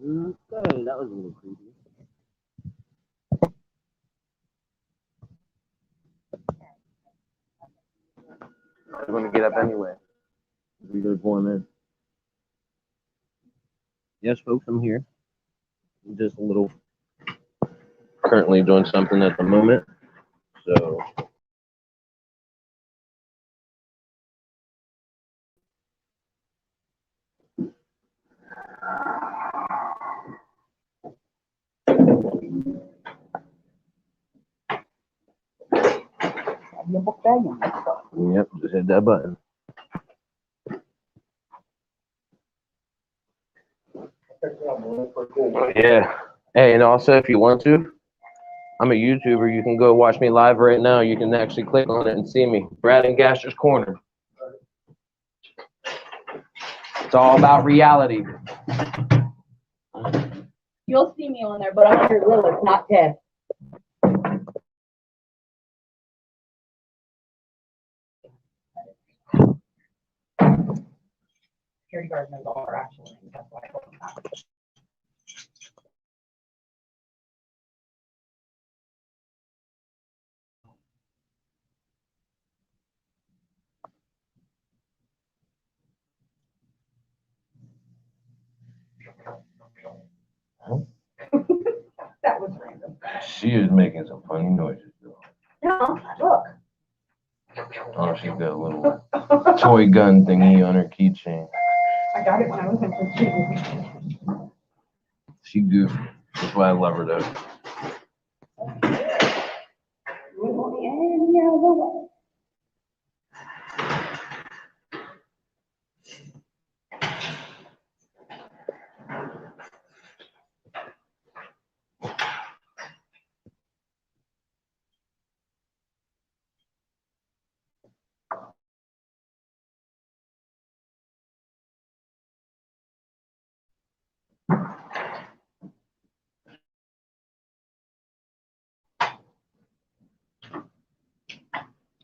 Okay, that was a little creepy. I'm gonna get up anyway. We go 4 minutes. Yes, folks, I'm here. Just a little. Currently doing something at the moment, so. Yep, just hit that button. Yeah. Hey, and also if you want to, I'm a YouTuber. You can go watch me live right now. You can actually click on it and see me. Brad and Gaster's Corner. It's all about reality. You'll see me on there, but I'm under Lilith, not Ted. Security guard knows all our actual names. That's why I told him that. That was random. She is making some funny noises, though. No, look. Oh, she's got a little toy gun thingy on her keychain. I got it when I was in Virginia. She goofy. That's why I love her, though. Any other way.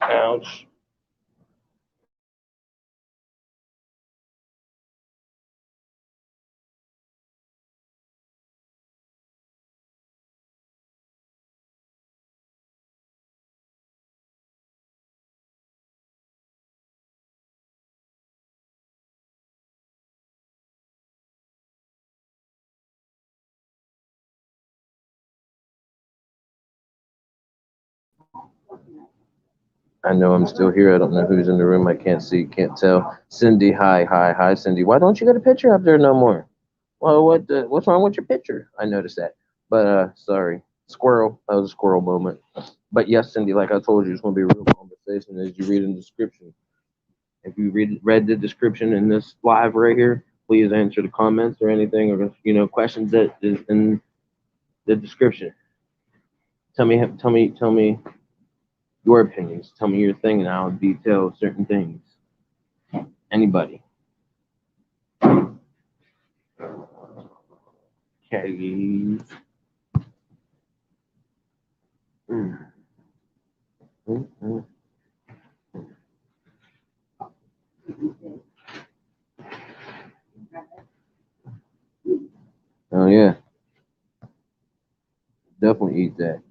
Ouch. I know I'm still here. I don't know who's in the room. I can't see, can't tell. Cindy, hi, Cindy. Why don't you get a picture up there no more? Well, what's wrong with your picture? I noticed that. But sorry, squirrel. That was a squirrel moment. But yes, Cindy, like I told you, it's gonna be a real conversation as you read in the description. If you read the description in this live right here, please answer the comments or anything or questions that is in the description. Tell me your opinions. Tell me your thing, and I'll detail certain things. Anybody? Okay. Mm. Mm. Oh yeah, definitely eat that.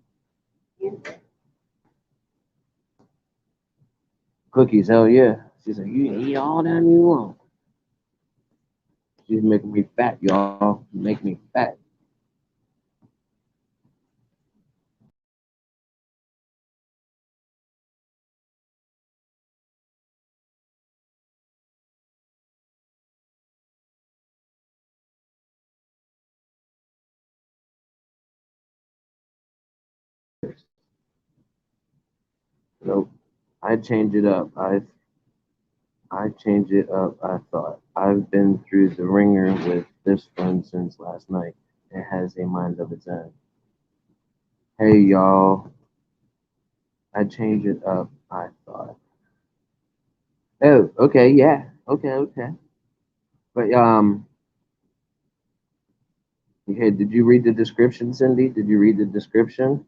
Cookies, hell yeah. She's like, you can eat all that you want. She's making me fat, y'all. Make me fat. Nope. I change it up. I change it up. I thought I've been through the ringer with this phone since last night. It has a mind of its own. Hey y'all. I change it up. I thought. Oh, okay, yeah. Okay. But okay, did you read the description, Cindy? Did you read the description?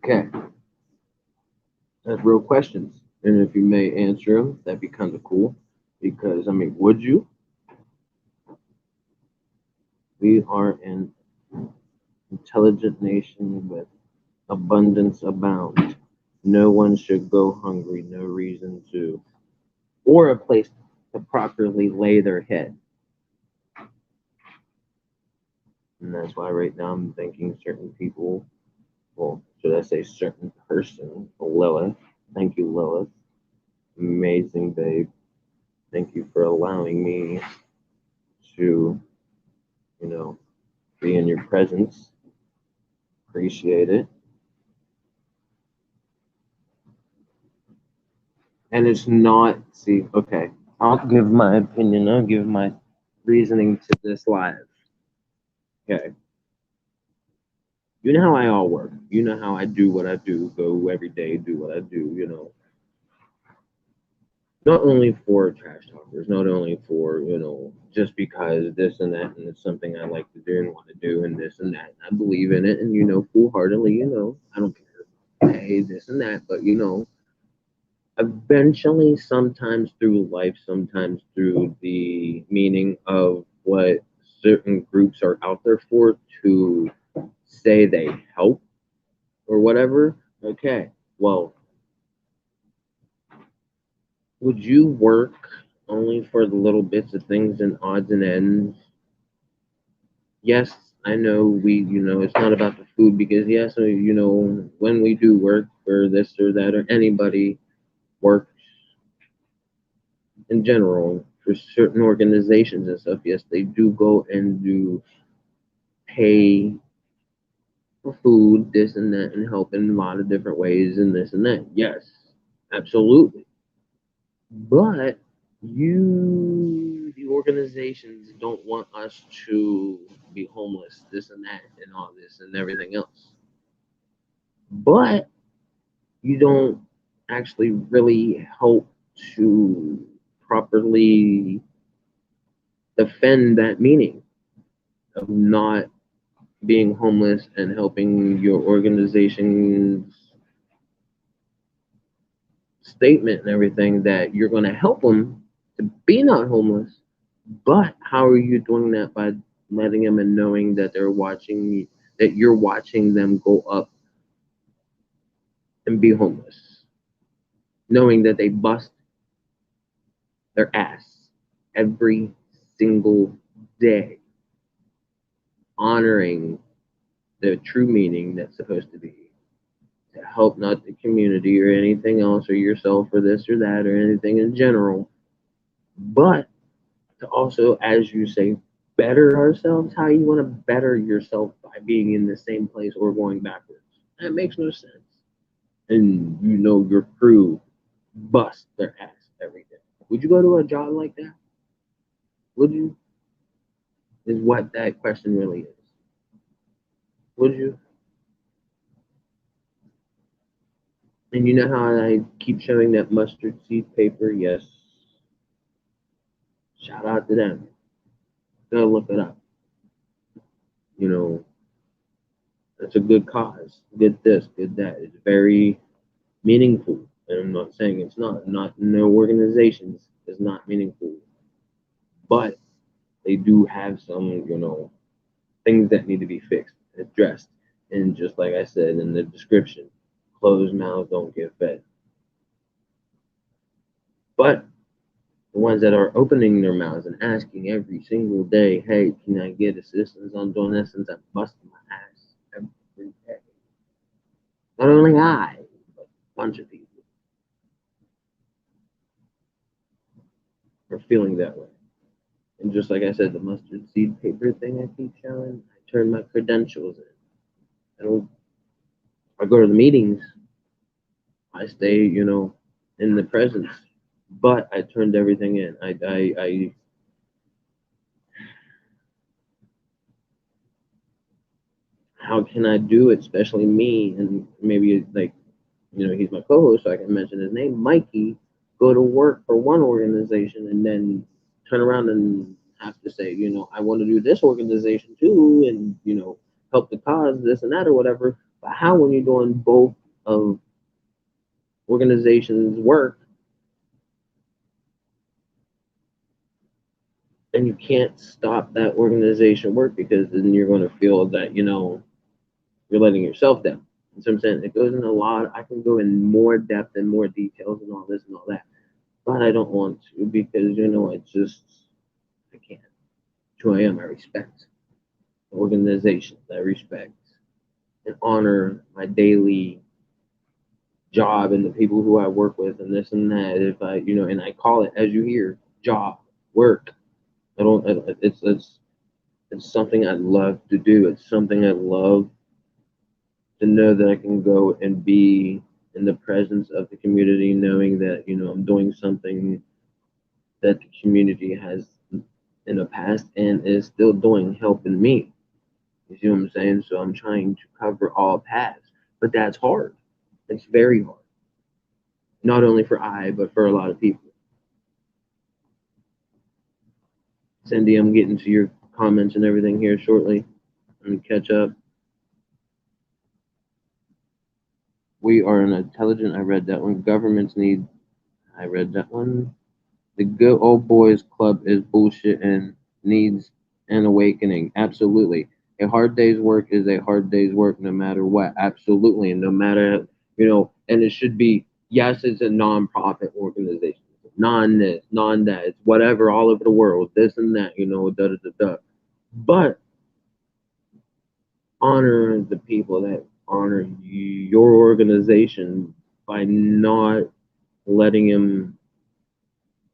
Okay, that's real questions. And if you may answer them, that'd be kind of cool. Because, I mean, would you? We are an intelligent nation with abundance abound. No one should go hungry, no reason to, or a place to properly lay their head. And that's why right now I'm thanking certain people, well, should I say certain person, Lilith. Thank you, Lilith. Amazing, babe. Thank you for allowing me to, you know, be in your presence. Appreciate it. And it's not, see, okay, I'll give my opinion, I'll give my reasoning to this live. Okay. You know how I all work. You know how I do what I do, go every day, do what I do, Not only for trash talkers, not only for, just because this and that, and it's something I like to do and want to do, and this and that. And I believe in it, and, full heartedly, I don't care. Hey, this and that, but, eventually, sometimes through life, sometimes through the meaning of what certain groups are out there for to say they help or whatever. Okay, well, would you work only for the little bits of things and odds and ends? Yes, I know it's not about the food because, yes, when we do work for this or that or anybody works in general for certain organizations and stuff, yes, they do go and do pay for food, this and that, and help in a lot of different ways and this and that. Yes, absolutely. But the organizations don't want us to be homeless, this and that, and all this and everything else. But you don't actually really help to properly defend that meaning of not being homeless and helping your organization's statement and everything that you're going to help them to be not homeless. But how are you doing that by letting them and knowing that they're watching, that you're watching them go up and be homeless, knowing that they bust their ass every single day, honoring the true meaning that's supposed to be to help not the community or anything else or yourself or this or that or anything in general, but to also, as you say, better ourselves. How you want to better yourself by being in the same place or going backwards? That makes no sense. And your crew bust their ass every day. Would you go to a job like that? Would you? Is what that question really is. Would you? And you know how I keep showing that mustard seed paper? Yes. Shout out to them. Go look it up. You know, it's a good cause. Good this, good that. It's very meaningful. And I'm not saying it's not. Not no organizations is not meaningful. But they do have some, things that need to be fixed, addressed. And just like I said in the description, closed mouths don't get fed. But the ones that are opening their mouths and asking every single day, hey, can I get assistance on doing this since I busted my ass every day? Not only I, but a bunch of people are feeling that way. And just like I said, the mustard seed paper thing I keep showing, I turn my credentials in. I go to the meetings, I stay, in the presence, but I turned everything in. I how can I do it, especially me, and maybe like, he's my co-host, so I can mention his name, Mikey, go to work for one organization and then turn around and have to say, I want to do this organization too, and help the cause, this and that or whatever. But how when you're doing both of organizations work, and you can't stop that organization work because then you're going to feel that you're letting yourself down. So I'm saying it goes in a lot. I can go in more depth and more details and all this and all that, but I don't want to because I can't. It's who I am. I respect organizations. I respect and honor my daily job and the people who I work with and this and that. If I, and I call it, as you hear, job, work. I don't. It's something I love to do. It's something I love to know that I can go and be in the presence of the community, knowing that I'm doing something that the community has in the past and is still doing, helping me. You see what I'm saying? So I'm trying to cover all paths, but that's hard. It's very hard, not only for but for a lot of people. Cindy, I'm getting to your comments and everything here shortly. Let me catch up. We are an intelligent. I read that one. Governments need. I read that one. The good old boys club is bullshit and needs an awakening. Absolutely. A hard day's work is a hard day's work no matter what. Absolutely. And no matter, and it should be, yes, it's a non-profit organization. Non this, non that. It's whatever all over the world, this and that, da da da da. But honor the people that honor your organization by not letting them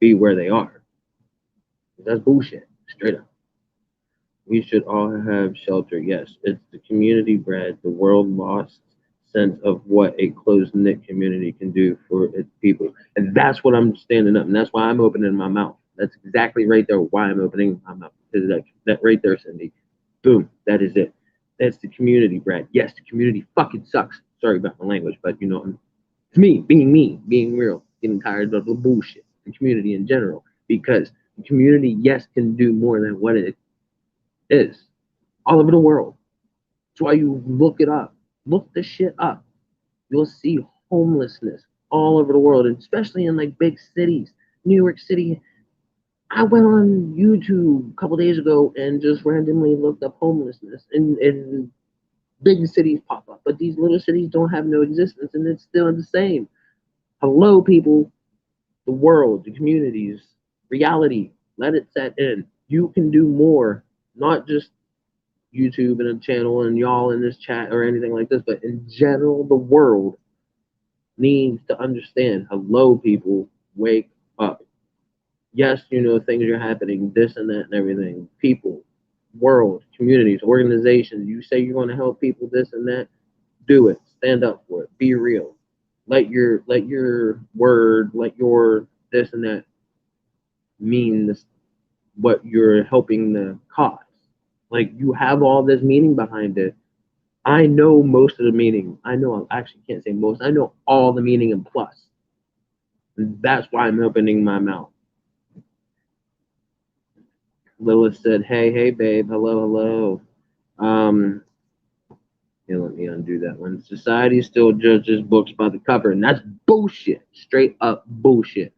be where they are. That's bullshit, straight up. We should all have shelter. Yes, it's the community bred, the world lost sense of what a close knit community can do for its people. And that's what I'm standing up. And that's why I'm opening my mouth. That's exactly right there why I'm opening my mouth. Because that right there, Cindy. Boom. That is it. That's the community bred. Yes, the community fucking sucks. Sorry about my language, but it's me, being real, getting tired of the bullshit. The community in general. Because the community, yes, can do more than what it is all over the world. That's why you look it up. Look the shit up. You'll see homelessness all over the world, and especially in like big cities. New York City. I went on YouTube a couple days ago and just randomly looked up homelessness, and big cities pop up, but these little cities don't have no existence, and it's still the same. Hello, people. The world, the communities, reality. Let it set in. You can do more, not just YouTube and a channel and y'all in this chat or anything like this, but in general, the world needs to understand. Hello, people, wake up. Yes, things are happening, this and that and everything. People, world, communities, organizations. You say you want to help people, this and that. Do it. Stand up for it. Be real. Let your word, let your this and that mean this, what you're helping the cause. Like you have all this meaning behind it. I know most of the meaning. I know I actually can't say most. I know all the meaning and plus. And that's why I'm opening my mouth. Lilith said, "Hey, babe, hello, hello." Um, let me undo that one. Society still judges books by the cover, and that's bullshit. Straight up bullshit.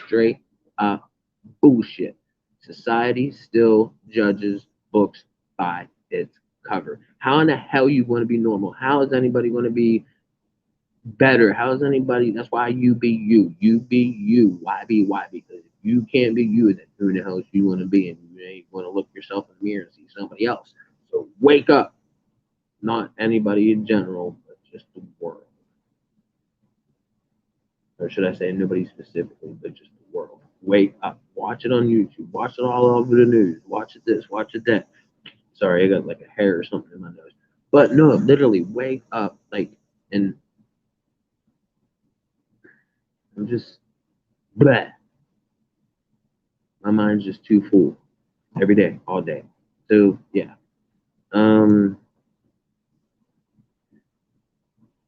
Straight up bullshit. Society still judges books by its cover. How in the hell you going to be normal? How is anybody going to be better? How is anybody? That's why you be you. You be you. YBY. Because if you can't be you, then who the hell you want to be? And you ain't going to look yourself in the mirror and see somebody else. So wake up. Not anybody in general, but just the world. Or should I say nobody specifically, but just the world. Wake up. Watch it on YouTube. Watch it all over the news. Watch it this. Watch it that. Sorry, I got like a hair or something in my nose. But no, literally wake up. And I'm just bleh. My mind's just too full every day, all day. So yeah.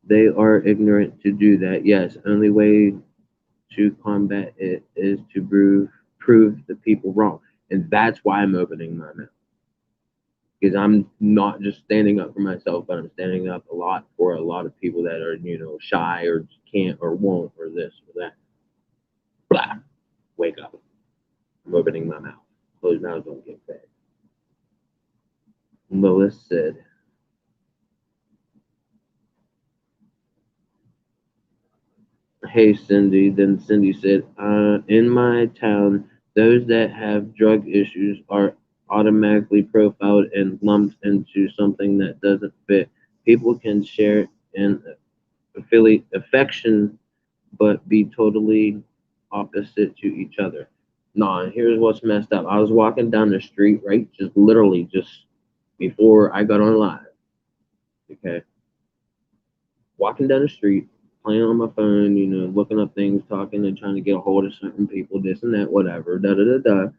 They are ignorant to do that. Yes, only way to combat it is to prove the people wrong. And that's why I'm opening my mouth. because I'm not just standing up for myself, but I'm standing up a lot for a lot of people that are, shy or can't or won't or this or that. Blah. Wake up. I'm opening my mouth. Closed mouths don't get fed. Lois said, "Hey, Cindy." Then Cindy said, "In my town, those that have drug issues are automatically profiled and lumped into something that doesn't fit. People can share an affection, but be totally opposite to each other." Nah, here's what's messed up. I was walking down the street, right? Just literally just before I got on live. Okay. Walking down the street, playing on my phone, looking up things, talking and trying to get a hold of certain people, this and that, whatever, da da da da.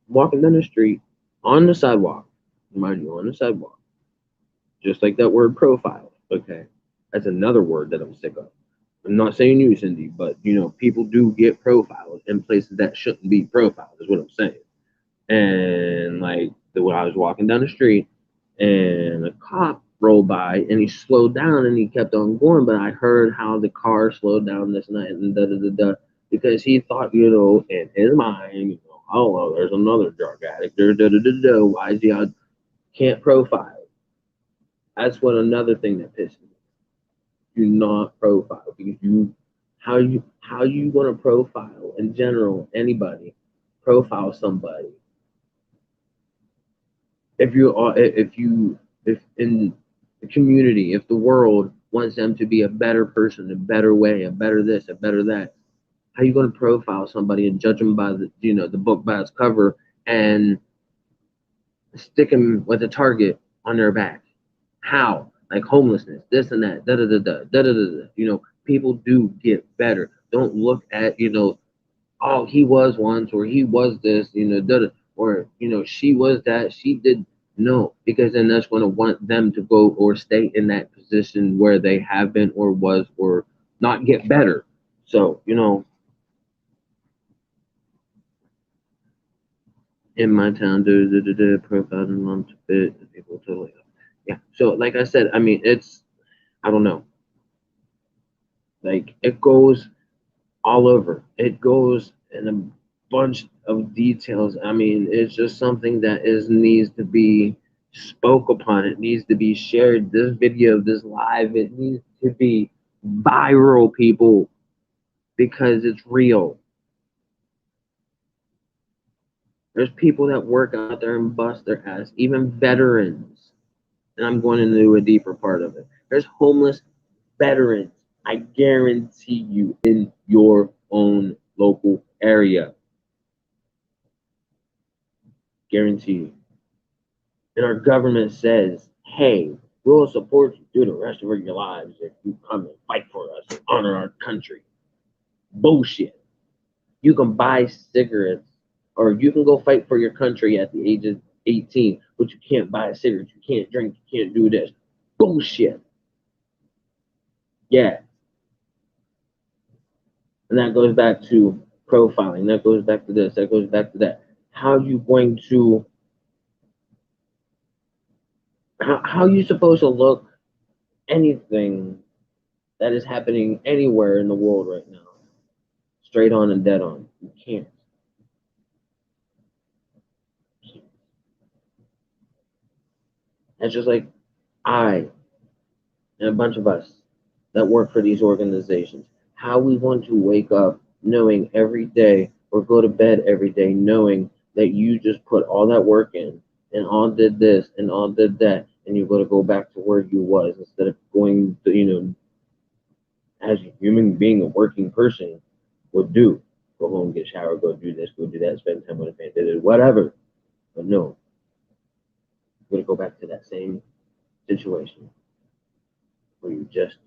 Walking down the street, on the sidewalk, mind you, on the sidewalk, just like that word profile, okay? That's another word that I'm sick of. I'm not saying you, Cindy, but people do get profiled in places that shouldn't be profiled, is what I'm saying. And like when I was walking down the street and a cop rolled by and he slowed down and he kept on going, but I heard how the car slowed down this night and da da da da because he thought, in his mind, oh well, there's another drug addict, da da da da da. Why is he out? Can't profile. That's what another thing that pisses me. Do not profile because how you gonna profile in general anybody profile somebody if in the community, if the world wants them to be a better person, a better way, a better this, a better that, how are you going to profile somebody and judge them by the book by its cover and stick them with a target on their back? How? Like homelessness, this and that, da da da da da da da. People do get better. Don't look at oh, he was once, or he was this, or she was that, she did. No, because then that's going to want them to go or stay in that position where they have been or was or not get better. So, in my town, profile and lump fit people totally. Yeah. So, like I said, I mean, I don't know, like it goes all over. It goes in a bunch of details. I mean, it's just something that needs to be spoke upon. It needs to be shared. This video, this live, it needs to be viral, people, because it's real. There's people that work out there and bust their ass, even veterans. And I'm going into a deeper part of it. There's homeless veterans, I guarantee you, in your own local area. Guarantee you. And our government says, hey, we'll support you through the rest of your lives if you come and fight for us and honor our country. Bullshit. You can buy cigarettes or you can go fight for your country at the age of 18, but you can't buy a cigarette, you can't drink, you can't do this. Bullshit. Yeah. And that goes back to profiling. That goes back to this. That goes back to that. How are you going to how are you supposed to look anything that is happening anywhere in the world right now? Straight on and dead on. You can't. It's just like I and a bunch of us that work for these organizations, how we want to wake up knowing every day or go to bed every day knowing that you just put all that work in and all did this and all did that and you're going to go back to where you was instead of going to, as a human being, a working person would do. Go home, get a shower, go do this, go do that, spend time with a family, whatever. But no, you're going to go back to that same situation where you just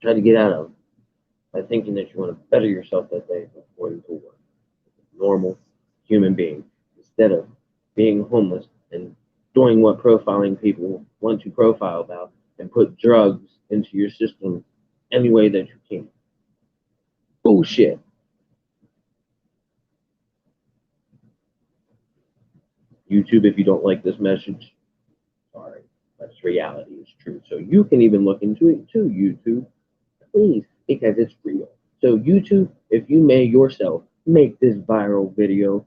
try to get out of by thinking that you want to better yourself that day before you go work. Normal human being instead of being homeless and doing what profiling people want to profile about and put drugs into your system any way that you can. Bullshit. YouTube, if you don't like this message, sorry, but it's reality, it's true. So you can even look into it too, YouTube, please, because it's real. So YouTube, if you may yourself make this viral video,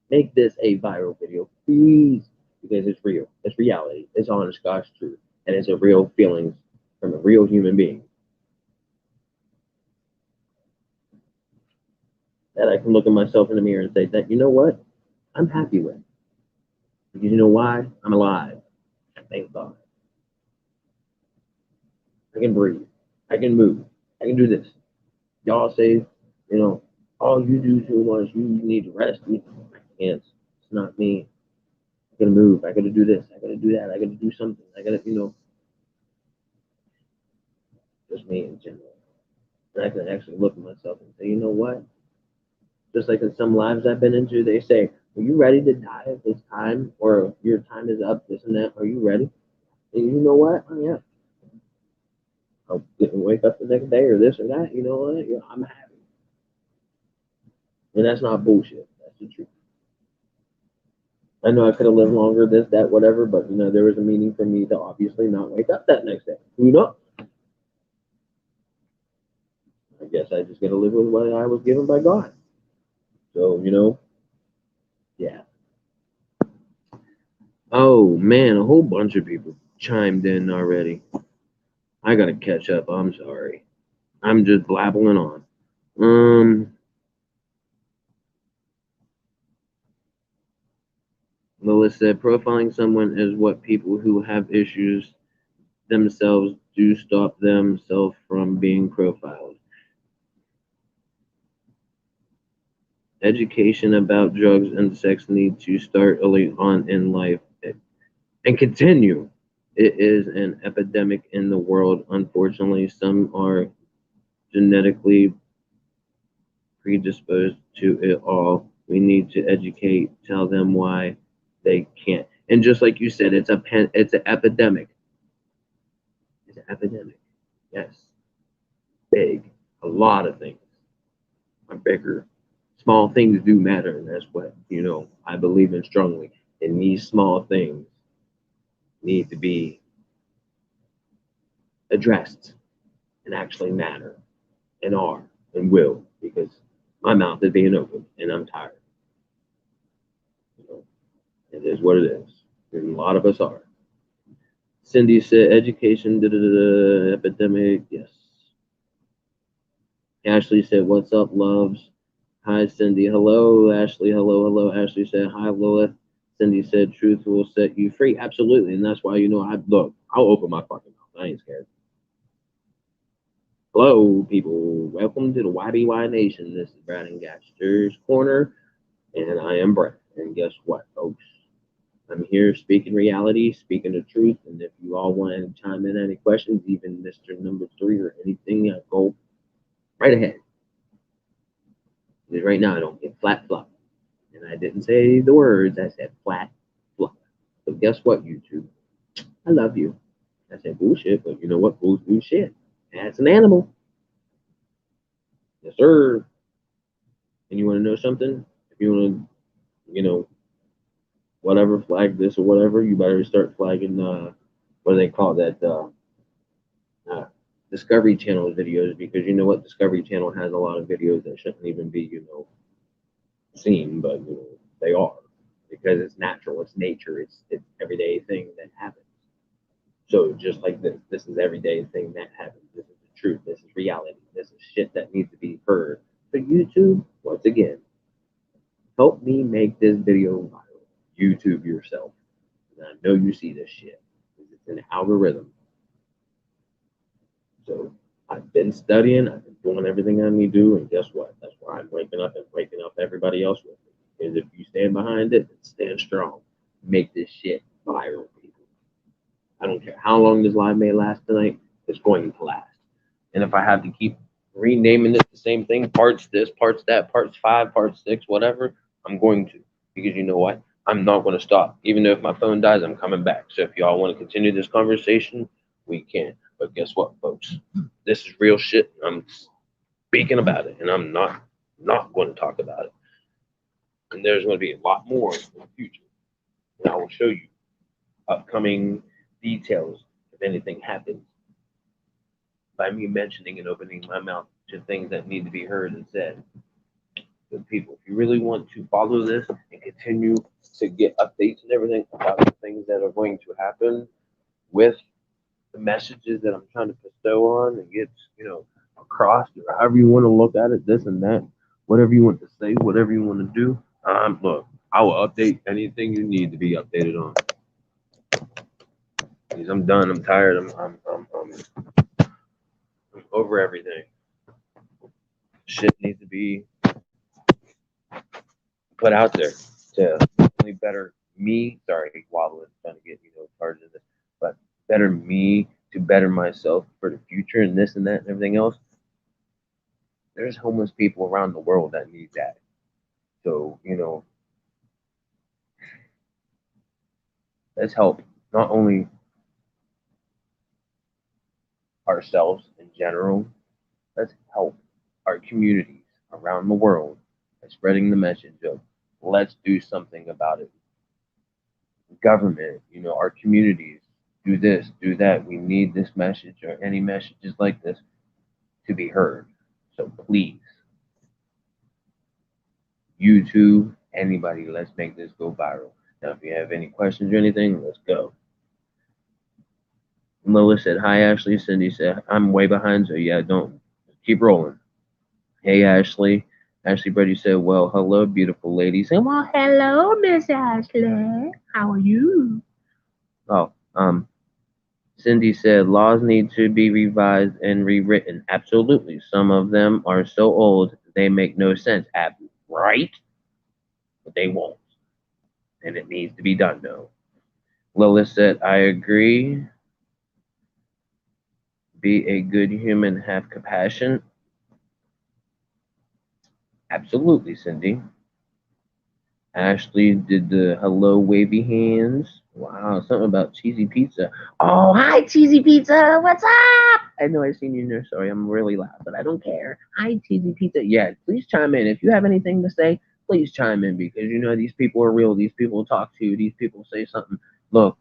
make this a viral video, please, because it's real, it's reality, it's honest God's truth, and it's a real feelings from a real human being that I can look at myself in the mirror and say that, you know what, I'm happy with. Because you know why? I'm alive. Thank God. I can breathe. I can move. I can do this. Y'all say, all you do too much, you need to rest. I can't. It's not me. I gotta move. I gotta do this. I gotta do that. I gotta do something. I gotta, just me in general. And I can actually look at myself and say, you know what? Just like in some lives I've been into, they say, are you ready to die at this time? Or your time is up, this and that. Are you ready? And you know what? Oh, yeah. I'll wake up the next day or this or that. You know what? Yeah, I'm happy. And that's not bullshit. That's the truth. I know I could have lived longer, this, that, whatever, but there was a meaning for me to obviously not wake up that next day. Who knows? I guess I just gotta live with what I was given by God. So, yeah. Oh man, a whole bunch of people chimed in already. I gotta catch up. I'm sorry. I'm just blabbling on. Lois said, profiling someone is what people who have issues themselves do stop themselves from being profiled. Education about drugs and sex need to start early on in life and continue. It is an epidemic in the world. Unfortunately, some are genetically predisposed to it all. We need to educate, tell them why they can't. And just like you said, it's an epidemic. It's an epidemic. Yes. Big. A lot of things are bigger. Small things do matter, and that's what, I believe in strongly. And these small things need to be addressed and actually matter and are and will, because my mouth is being open and I'm tired. It is what it is. And a lot of us are. Cindy said, education, epidemic, yes. Ashley said, what's up, loves? Hi, Cindy. Hello, Ashley. Hello, hello. Ashley said, hi, Lilith. Cindy said, truth will set you free. Absolutely. And that's why, I'll open my fucking mouth. I ain't scared. Hello, people. Welcome to the YBY Nation. This is Brad and Gaster's Corner, and I am Brad. And guess what, folks? I'm here speaking reality, speaking the truth. And if you all want to chime in any questions, even Mr. Number 3 or anything, go right ahead. Because right now I don't get flat flop. And I didn't say the words, I said flat flop. So guess what, YouTube? I love you. I said bullshit, but you know what? Bulls do shit. That's an animal. Yes, sir. And you want to know something? If you want to, whatever, flag this or whatever, you better start flagging, what do they call that? Discovery Channel videos, because you know what? Discovery Channel has a lot of videos that shouldn't even be, seen, but they are, because it's natural, it's nature, it's everyday thing that happens. So just like this is everyday thing that happens. This is the truth. This is reality. This is shit that needs to be heard. So YouTube, once again, help me make this video viral. YouTube yourself. And I know you see this shit. It's an algorithm. So I've been studying, I've been doing everything I need to do, and guess what? That's why I'm waking up and waking up everybody else with me. Because if you stand behind it, then stand strong. Make this shit viral, people. I don't care how long this live may last tonight, it's going to last. And if I have to keep renaming it the same thing, parts this, parts that, parts 5, parts 6, whatever, I'm going to. Because you know what? I'm not going to stop. Even though if my phone dies, I'm coming back. So if y'all want to continue this conversation, we can. But guess what, folks? This is real shit. I'm speaking about it, and I'm not going to talk about it. And there's going to be a lot more in the future. And I will show you upcoming details if anything happens by me mentioning and opening my mouth to things that need to be heard and said. Good people, if you really want to follow this and continue to get updates and everything about the things that are going to happen with the messages that I'm trying to bestow on and get, across, or however you want to look at it, this and that, whatever you want to say, whatever you want to do. Look, I will update anything you need to be updated on. Because I'm done. I'm tired. I'm over everything. Shit needs to be put out there to only better me. Sorry, wobbling, trying to get charged in this, but better me to better myself for the future and this and that and everything else. There's homeless people around the world that need that. So let's help not only ourselves in general. Let's help our communities around the world by spreading the message of let's do something about it. Government, our communities, do this, do that. We need this message or any messages like this to be heard. So please, YouTube, anybody, let's make this go viral. Now, if you have any questions or anything, let's go. Lois said, "Hi, Ashley." Cindy said, "I'm way behind, so yeah, don't keep rolling." Hey, Ashley. Ashley Brady said, "Well, hello, beautiful ladies." And well, hello, Miss Ashley. How are you? Oh, Cindy said, "Laws need to be revised and rewritten." Absolutely. Some of them are so old, they make no sense. Right? But they won't. And it needs to be done, though. Lois said, "I agree. Be a good human, have compassion." Absolutely, Cindy. Ashley did the hello wavy hands. Wow, something about cheesy pizza. Oh, hi, cheesy pizza. What's up? I know I've seen you in there. Sorry, I'm really loud, but I don't care. Hi, cheesy pizza. Yeah, please chime in. If you have anything to say, please chime in because these people are real. These people talk to you. These people say something. Look,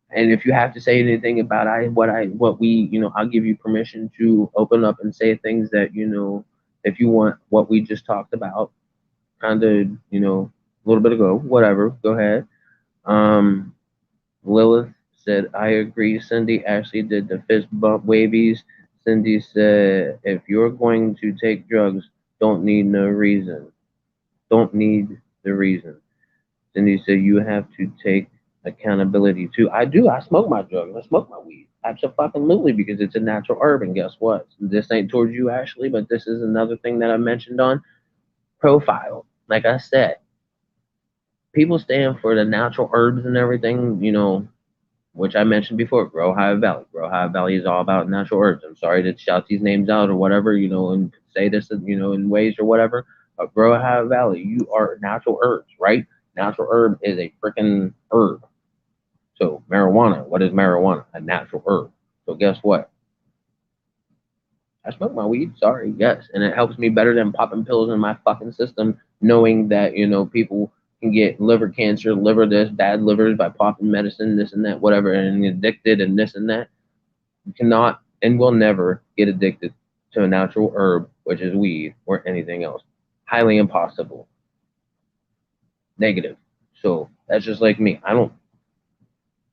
and if you have to say anything about what we, I'll give you permission to open up and say things that if you want what we just talked about kind of, a little bit ago, whatever, go ahead. Um, Lilith said, "I agree." Cindy Ashley did the fist bump wavies. Cindy said, "If you're going to take drugs, don't need no reason. Don't need the reason." Cindy said, "You have to take accountability too." I do. I smoke my drugs. I smoke my weed. Absolutely, because it's a natural herb. And guess what? This ain't towards you, Ashley, but this is another thing that I mentioned on profile. Like I said, people stand for the natural herbs and everything, which I mentioned before, Grow High Valley. Grow High Valley is all about natural herbs. I'm sorry to shout these names out or whatever, and say this, in ways or whatever. But Grow High Valley, you are natural herbs, right? Natural herb is a freaking herb. So marijuana, what is marijuana? A natural herb. So guess what? I smoke my weed. Sorry, yes, and it helps me better than popping pills in my fucking system, knowing that people can get liver cancer, liver this, bad livers by popping medicine, this and that, whatever, and addicted and this and that. You cannot and will never get addicted to a natural herb, which is weed or anything else. Highly impossible. Negative. So that's just like me.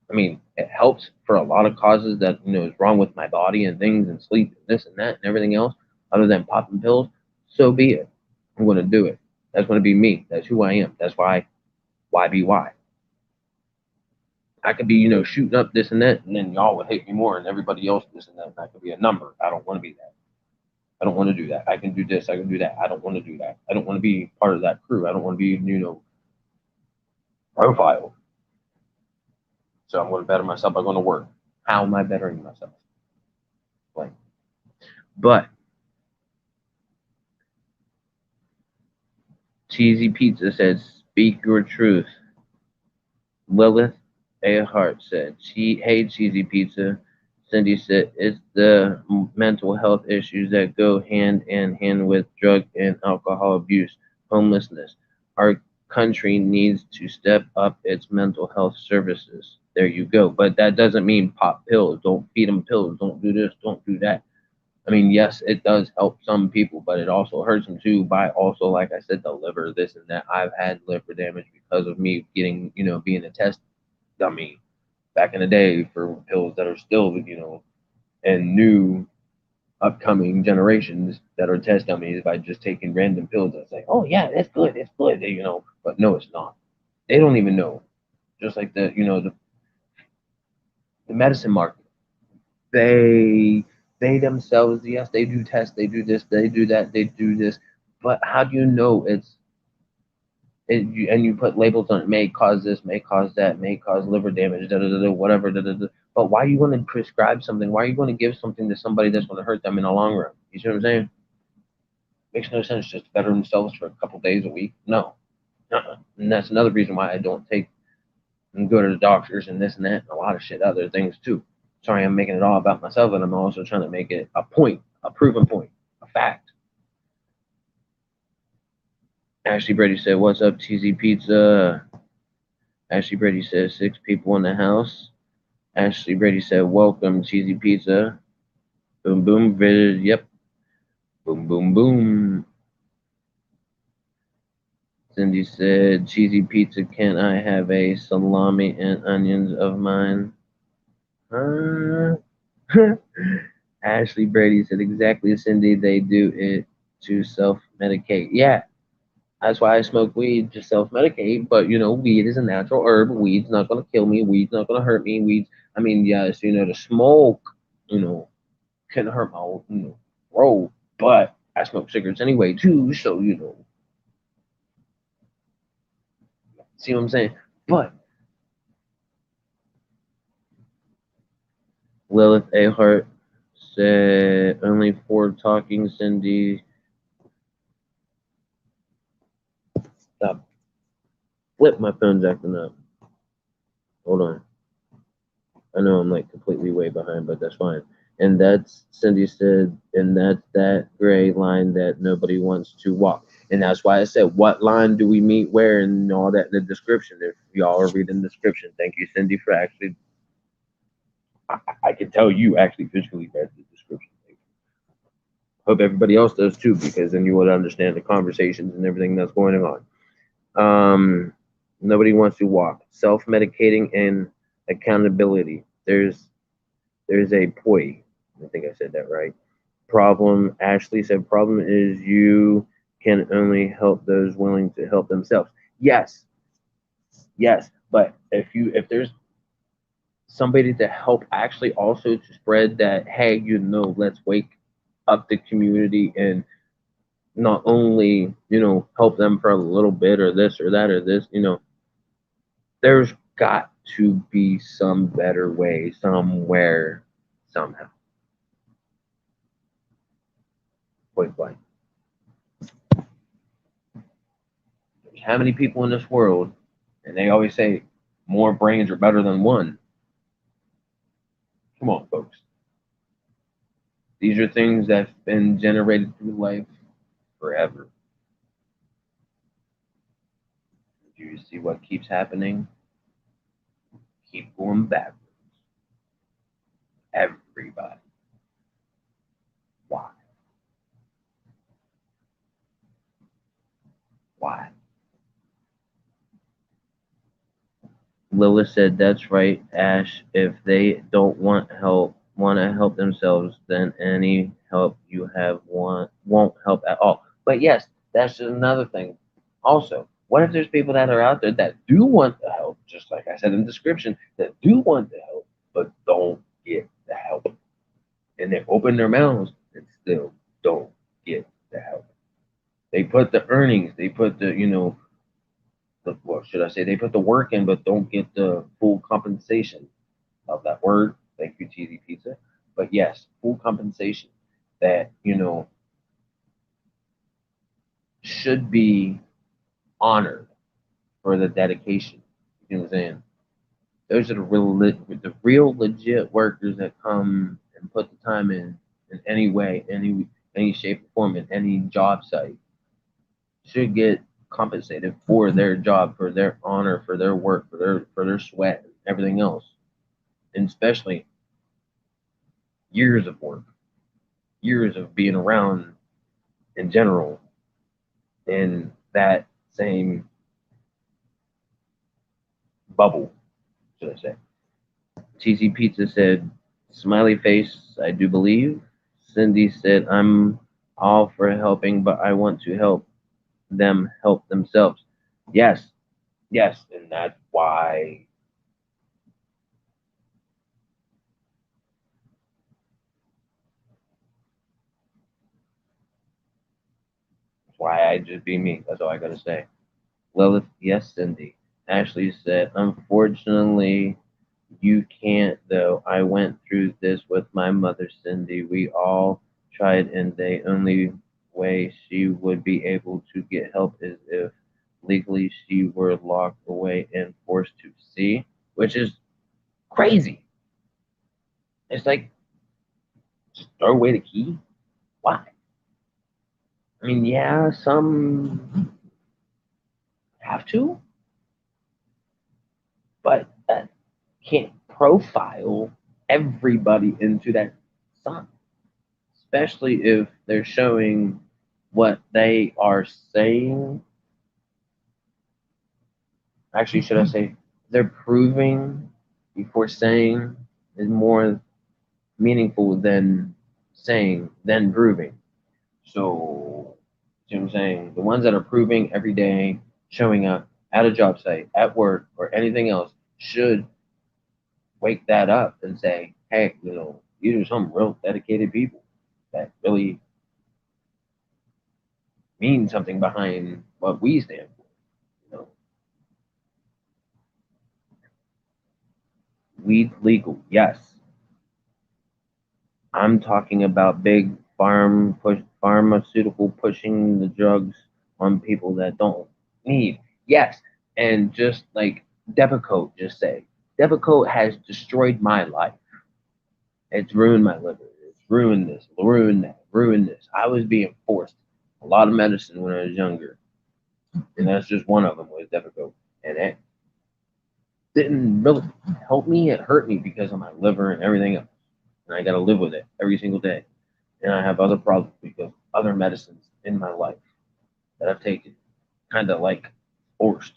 I mean, it helps for a lot of causes that is wrong with my body and things and sleep and this and that and everything else, other than popping pills. So be it. I'm going to do it. That's going to be me. That's who I am. That's why YBY. I could be shooting up this and that, and then y'all would hate me more, and everybody else this and that. And I could be a number. I don't want to be that. I don't want to do that. I can do this. I can do that. I don't want to do that. I don't want to be part of that crew. I don't want to be profile. So I'm going to better myself. I'm going to work. How am I bettering myself? Like, but Cheesy Pizza said, "Speak your truth." Lilith A. Hart said, "Hey, Cheesy Pizza." Cindy said, "It's the mental health issues that go hand in hand with drug and alcohol abuse, homelessness. Our country needs to step up its mental health services. There you go. But that doesn't mean pop pills. Don't feed them pills. Don't do this. Don't do that. I mean, yes, it does help some people, but it also hurts them too by also, like I said, the liver, this and that. I've had liver damage because of me getting, being a test dummy back in the day for pills that are still, and new upcoming generations that are test dummies by just taking random pills and say, oh, yeah, it's good, but no, it's not. They don't even know. Just like the medicine market. They they themselves, yes, they do tests, they do this, they do that, they do this, but how do you know and you put labels on it, may cause this, may cause that, may cause liver damage, da da da, whatever, da da da. But why are you going to prescribe something? Why are you going to give something to somebody that's going to hurt them in the long run? You see what I'm saying? Makes no sense. Just better themselves for a couple days a week. No, and that's another reason why I don't take and go to the doctors and this and that and a lot of shit, other things too. Sorry, I'm making it all about myself, and I'm also trying to make it a point, a proven point, a fact. Ashley Brady said, "What's up, TZ Pizza?" Ashley Brady says, 6 people in the house. Ashley Brady said, "Welcome, Cheesy Pizza." Boom, boom, yep. Boom, boom, boom. Cindy said, "Cheesy Pizza, can I have a salami and onions of mine?" Uh, Ashley Brady said, "Exactly, Cindy. They do it to self medicate." Yeah, that's why I smoke weed to self medicate. But weed is a natural herb. Weed's not gonna kill me. Weed's not gonna hurt me. Weeds. I mean, yes, the smoke, you know, can hurt my throat. But I smoke cigarettes anyway too. So see what I'm saying? But Lilith A. Hart said, "Only 4 talking, Cindy." Stop. Flip, my phone's acting up. Hold on. I know I'm like completely way behind, but that's fine. And that's Cindy said, and that's that gray line that nobody wants to walk. And that's why I said, what line do we meet where and all that in the description. If y'all are reading the description, thank you, Cindy, for actually. I can tell you actually physically read the description. Hope everybody else does too, because then you would understand the conversations and everything that's going on. Nobody wants to walk. Self-medicating and accountability. There's a poi. I think I said that right. Problem. Ashley said, "Problem is you can only help those willing to help themselves." Yes, yes. But if there's somebody to help actually also to spread that, hey, let's wake up the community and not only help them for a little bit or this or that or this. There's got to be some better way somewhere somehow. Point blank. There's how many people in this world, and they always say more brains are better than one. Come on, folks. These are things that's been generated through life forever. Do you see what keeps happening? Keep going backwards. Everybody. Why? Why? Lilith said, "That's right, Ash. If they don't want to help themselves, then any help you have won't help at all." But yes, that's just another thing. Also, what if there's people that are out there that do want the help, just like I said in the description, that do want the help, but don't get the help, and they open their mouths and still don't get the help. They put the earnings, they put what should I say? They put the work in, but don't get the full compensation of that word. Thank you, TZ Pizza. But yes, full compensation that should be honored for the dedication. You know what I'm saying? Those are the real legit workers that come and put the time in any way, any shape or form, in any job site should get. compensated for their job, for their honor, for their work, for their sweat, and everything else, and especially years of work, years of being around in general in that same bubble, should I say. TC Pizza said, smiley face, I do believe. Cindy said, I'm all for helping, but I want to help them help themselves. Yes, yes, and that's why I just be me. That's all I gotta say. Lilith, yes, Cindy. Ashley said, unfortunately, you can't, though. I went through this with my mother, Cindy. We all tried, and the only way she would be able to get help is if legally she were locked away and forced to see, which is crazy. It's like, just throw away the key? Why? I mean, yeah, some have to, but that can't profile everybody into that sign, especially if they're showing what they are saying. Actually, should I say they're proving before saying is more meaningful than saying than proving. So, see what I'm saying? The ones that are proving every day, showing up at a job site, at work, or anything else should wake that up and say, hey, these are some real dedicated people that really mean something behind what we stand for. You know, weed legal, yes. I'm talking about big pharmaceutical pushing the drugs on people that don't need. Yes, and just like Depakote just said, Depakote has destroyed my life. It's ruined my liver. It's ruined this, ruined that, ruined this. I was being forced a lot of medicine when I was younger, and that's just one of them was Depakote, and it didn't really help me. It hurt me because of my liver and everything else, and I got to live with it every single day. And I have other problems because other medicines in my life that I've taken, kind of like forced,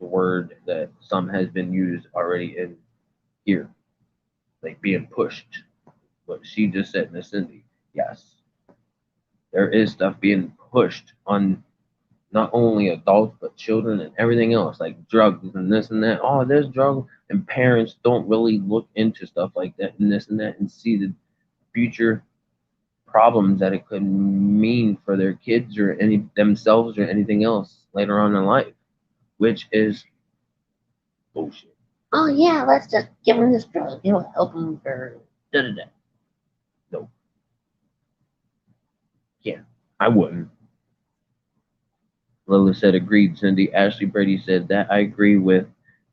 the word that some has been used already in here, like being pushed. What she just said, Miss Cindy, yes, there is stuff being pushed on not only adults but children and everything else, like drugs and this and that. Oh, there's drugs, and parents don't really look into stuff like that and this and that and see the future problems that it could mean for their kids or any themselves or anything else later on in life, which is bullshit. Oh yeah, let's just give them this drug. It'll help them for da da da. No, yeah, I wouldn't. Lola said, agreed, Cindy. Ashley Brady said that I agree with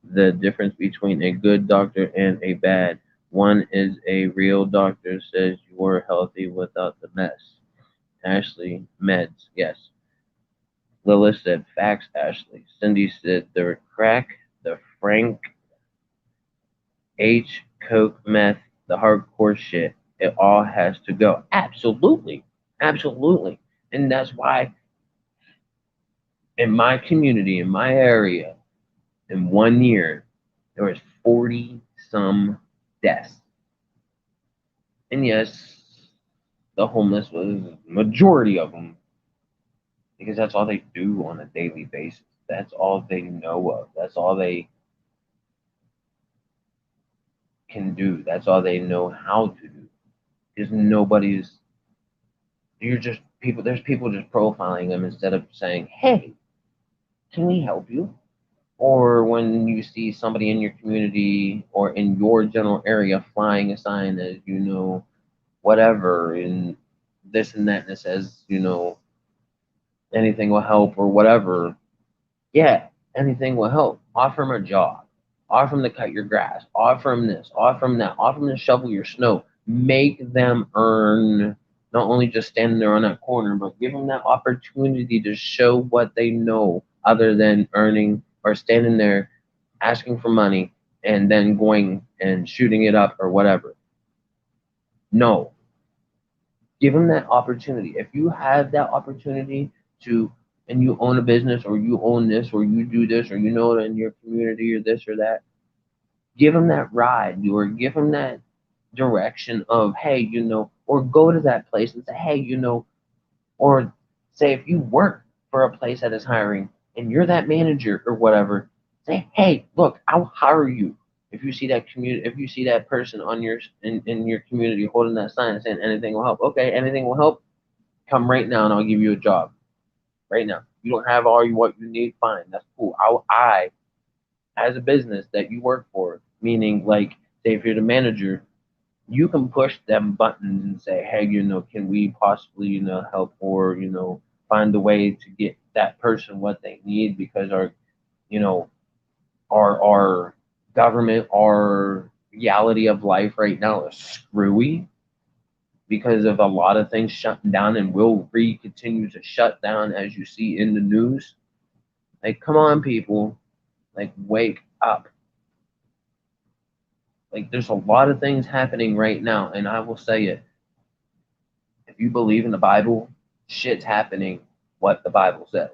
the difference between a good doctor and a bad. One is a real doctor, says you're healthy without the mess. Ashley, meds, yes. Lilith said, facts, Ashley. Cindy said, the crack, the Frank H, coke, meth, the hardcore shit. It all has to go. Absolutely. Absolutely. And that's why in my community, in my area, in 1 year, there was 40 some deaths. And yes, the homeless was majority of them because that's all they do on a daily basis. That's all they know of. That's all they can do. That's all they know how to do. Because nobody's, you're just people, there's people just profiling them instead of saying, hey, can we help you? Or when you see somebody in your community or in your general area flying a sign that, whatever, and this and that, and it says, anything will help or whatever. Yeah, anything will help. Offer them a job. Offer them to cut your grass. Offer them this. Offer them that. Offer them to shovel your snow. Make them earn Not only just standing there on that corner, but give them that opportunity to show what they know other than earning or standing there asking for money and then going and shooting it up or whatever. No, give them that opportunity. If you have that opportunity to, and you own a business or you own this or you do this or you know it in your community or this or that, give them that ride or give them that direction of, hey, or go to that place and say, hey, or say if you work for a place that is hiring and you're that manager or whatever, say, hey, look, I'll hire you. If you see that if you see that person on in your community holding that sign saying anything will help, okay, anything will help, come right now and I'll give you a job right now. You don't have all you what you need, fine, that's cool. I as a business that you work for, meaning like say if you're the manager, you can push them buttons and say, hey, can we possibly, help or, find a way to get that person what they need because you know, our government, our reality of life right now is screwy because of a lot of things shutting down and will continue to shut down as you see in the news. Like, come on, people. Like, wake up. Like, there's a lot of things happening right now, and I will say it. If you believe in the Bible, shit's happening what the Bible says.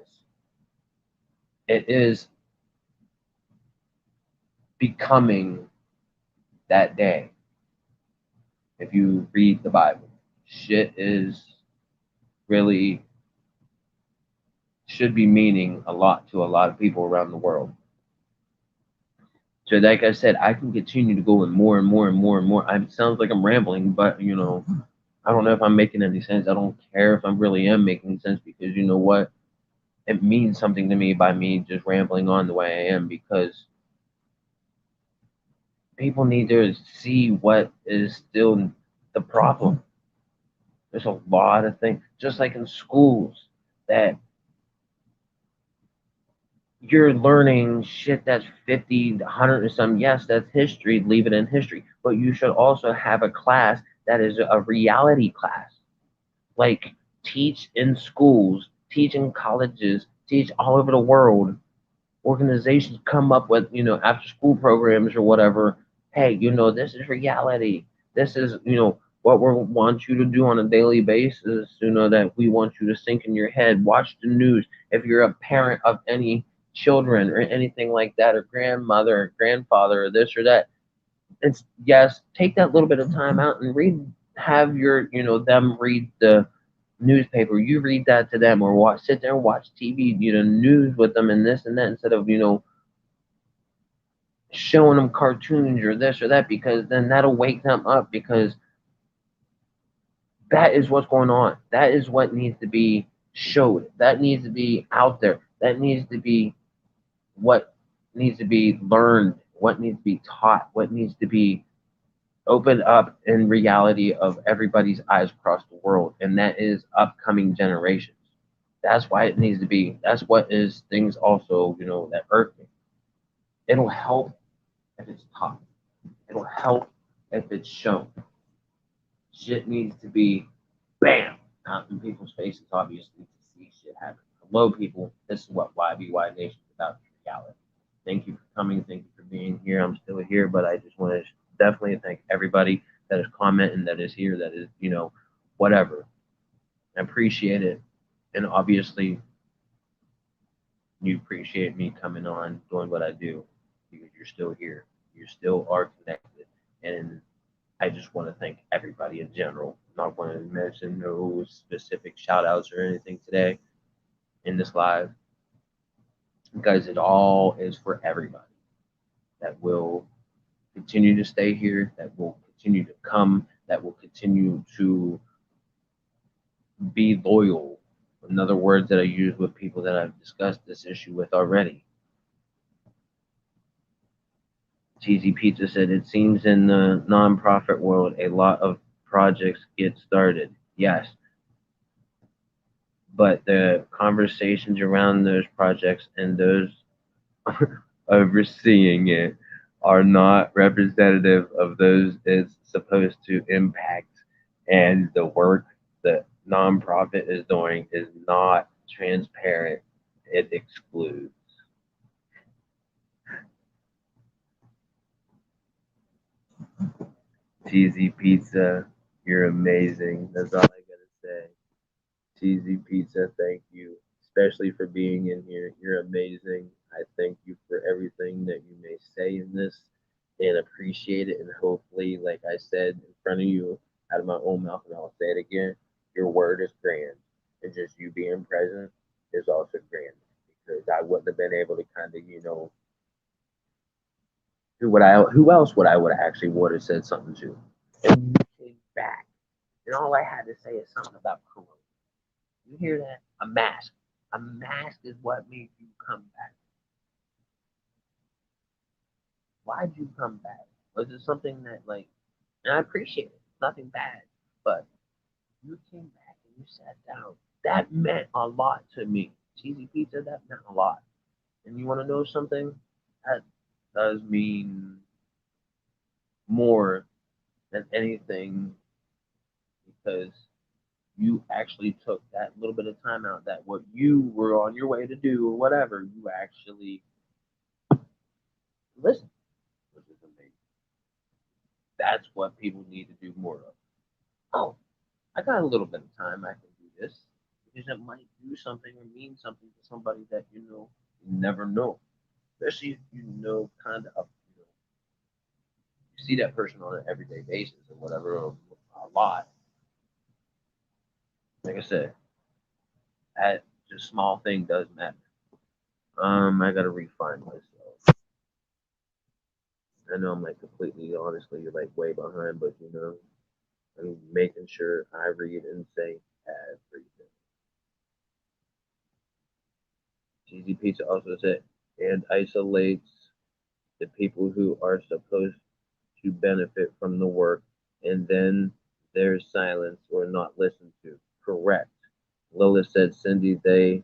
It is becoming that day. If you read the Bible, shit is really should be meaning a lot to a lot of people around the world. So, like I said, I can continue to go in more and more and more and more. It sounds like I'm rambling, but I don't know if I'm making any sense. I don't care if I really am making sense because you know what? It means something to me by me just rambling on the way I am because people need to see what is still the problem. There's a lot of things, just like in schools, that you're learning shit that's 50, 100 and some. Yes, that's history, leave it in history. But you should also have a class that is a reality class. Like, teach in schools, teach in colleges, teach all over the world. Organizations come up with, after school programs or whatever. Hey, this is reality. This is, what we want you to do on a daily basis. That we want you to sink in your head. Watch the news. If you're a parent of any children or anything like that, or grandmother or grandfather or this or that, it's yes, take that little bit of time out and read. Have your, them read the newspaper. You read that to them, or sit there and watch TV, news with them and this and that instead of showing them cartoons or this or that because then that'll wake them up because that is what's going on. That is what needs to be showed. That needs to be out there. That needs to be what needs to be learned. What needs to be taught. What needs to be opened up in reality of everybody's eyes across the world, and that is upcoming generations. That's why it needs to be. That's what is things also, that irk me. It'll help if it's taught. It'll help if it's shown. Shit needs to be bam out in people's faces, obviously, to see shit happen. Hello, people. This is what YBY Nation is about, reality. Thank you for coming. Thank you for being here. I'm still here, but I just want to definitely thank everybody that is commenting, that is here, that is, whatever. I appreciate it. And obviously, you appreciate me coming on, doing what I do, because you're still here. You still are connected. And I just want to thank everybody in general. I'm not going to mention no specific shout outs or anything today in this live because it all is for everybody that will continue to stay here, that will continue to come, that will continue to be loyal. Another word that I use with people that I've discussed this issue with already. Cheesy Pizza said, it seems in the nonprofit world, a lot of projects get started. Yes. But the conversations around those projects and those overseeing it are not representative of those it's supposed to impact and the work the nonprofit is doing is not transparent. It excludes. Cheesy pizza, you're amazing. That's all I gotta say. Cheesy pizza, thank you, especially for being in here. You're amazing. I thank you for everything that you may say in this and appreciate it. And hopefully, like I said in front of you, out of my own mouth, and I'll say it again, your word is grand. And just you being present is also grand because I wouldn't have been able to kind of, who else would have actually would have said something to? And you came back. And all I had to say is something about Corona. You hear that? A mask. A mask is what made you come back. Why'd you come back? Was it something that like? And I appreciate it. Nothing bad, but you came back and you sat down. That meant a lot to me. Cheesy pizza. That meant a lot. And you want to know something? That does mean more than anything because you actually took that little bit of time out that what you were on your way to do or whatever, you actually listen, which is amazing. That's what people need to do more of. Oh, I got a little bit of time, I can do this because it might do something or mean something to somebody that you never know. Especially if you know kind of you see that person on an everyday basis or whatever a lot. Like I said, that just small thing does matter. I gotta refine myself. I know I'm like completely honestly like way behind, but I'm making sure I read and say everything. Cheesy Pizza also said and isolates the people who are supposed to benefit from the work, and then there's silence or not listened to. Correct. Lola said, Cindy, they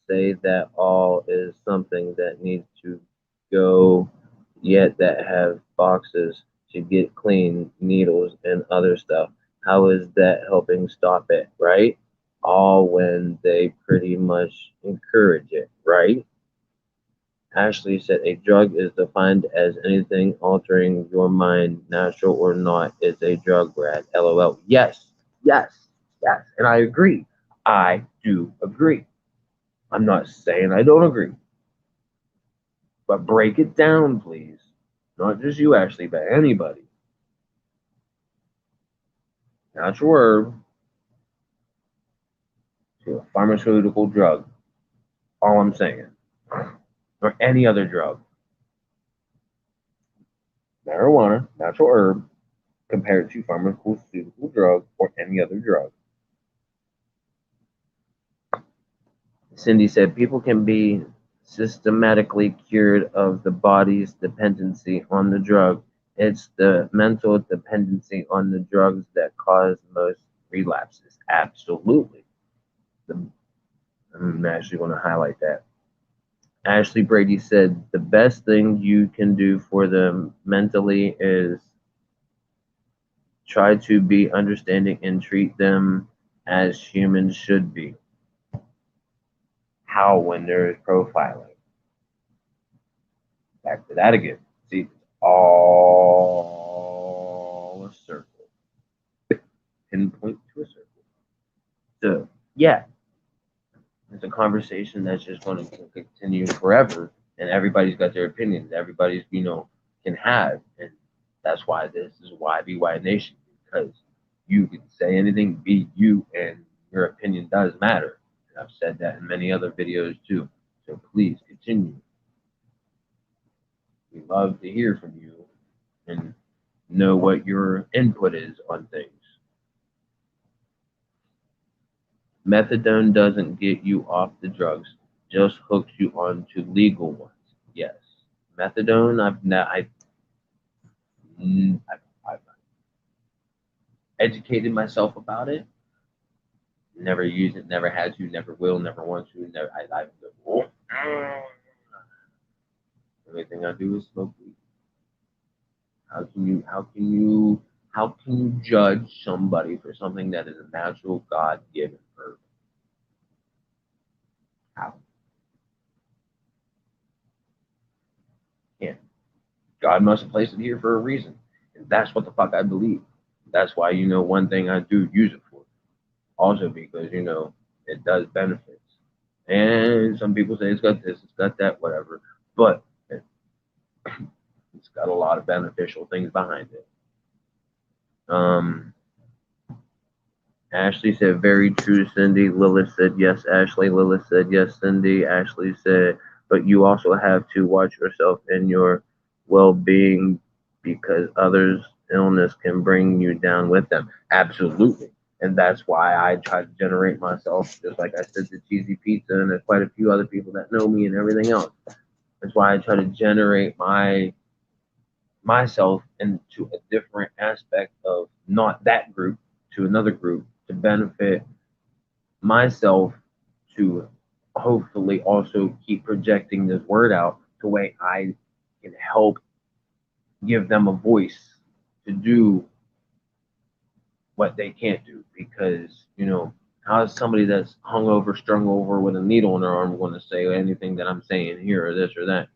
say that all is something that needs to go, yet that have boxes to get clean, needles, and other stuff. How is that helping stop it, right? All when they pretty much encourage it, right? Ashley said a drug is defined as anything altering your mind, natural or not, is a drug, Brad. LOL. Yes, yes, yes. And I agree. I do agree. I'm not saying I don't agree. But break it down, please. Not just you, Ashley, but anybody. Natural herb to a pharmaceutical drug. All I'm saying. Or any other drug. Marijuana, natural herb, compared to pharmaceutical drug or any other drug. Cindy said people can be systematically cured of the body's dependency on the drug. It's the mental dependency on the drugs that cause most relapses. Absolutely. I'm actually going to highlight that. Ashley Brady said the best thing you can do for them mentally is try to be understanding and treat them as humans should be. How when there is profiling? Back to that again. See, it's all a circle. Pinpoint to a circle. So, yeah, it's a conversation that's just going to continue forever, and everybody's got their opinions. Everybody's, can have, and that's why this is YBY Nation because you can say anything, be you, and your opinion does matter. And I've said that in many other videos too. So please continue. We love to hear from you and know what your input is on things. Methadone doesn't get you off the drugs, just hooks you onto legal ones. Yes, methadone. I've educated myself about it. Never use it. Never had to. Never will. Never want to. Never. Everything I do is smoke weed. How can you? How can you? How can you judge somebody for something that is a natural God-given birth? How? Yeah. God must have placed it here for a reason. And that's what the fuck I believe. That's why, one thing I do use it for. Also because, it does benefits. And some people say it's got this, it's got that, whatever. But it's got a lot of beneficial things behind it. Um, Ashley said, very true, Cindy. Lilith said, yes, Ashley. Lilith said, yes, Cindy. Ashley said, but you also have to watch yourself and your well being because others' illness can bring you down with them. Absolutely. And that's why I try to generate myself, just like I said to Cheesy Pizza, and there's quite a few other people that know me and everything else. That's why I try to generate myself into a different aspect of not that group to another group to benefit myself, to hopefully also keep projecting this word out to way I can help give them a voice to do what they can't do. Because, how is somebody that's hung over, strung over with a needle in their arm going to say anything that I'm saying here or this or that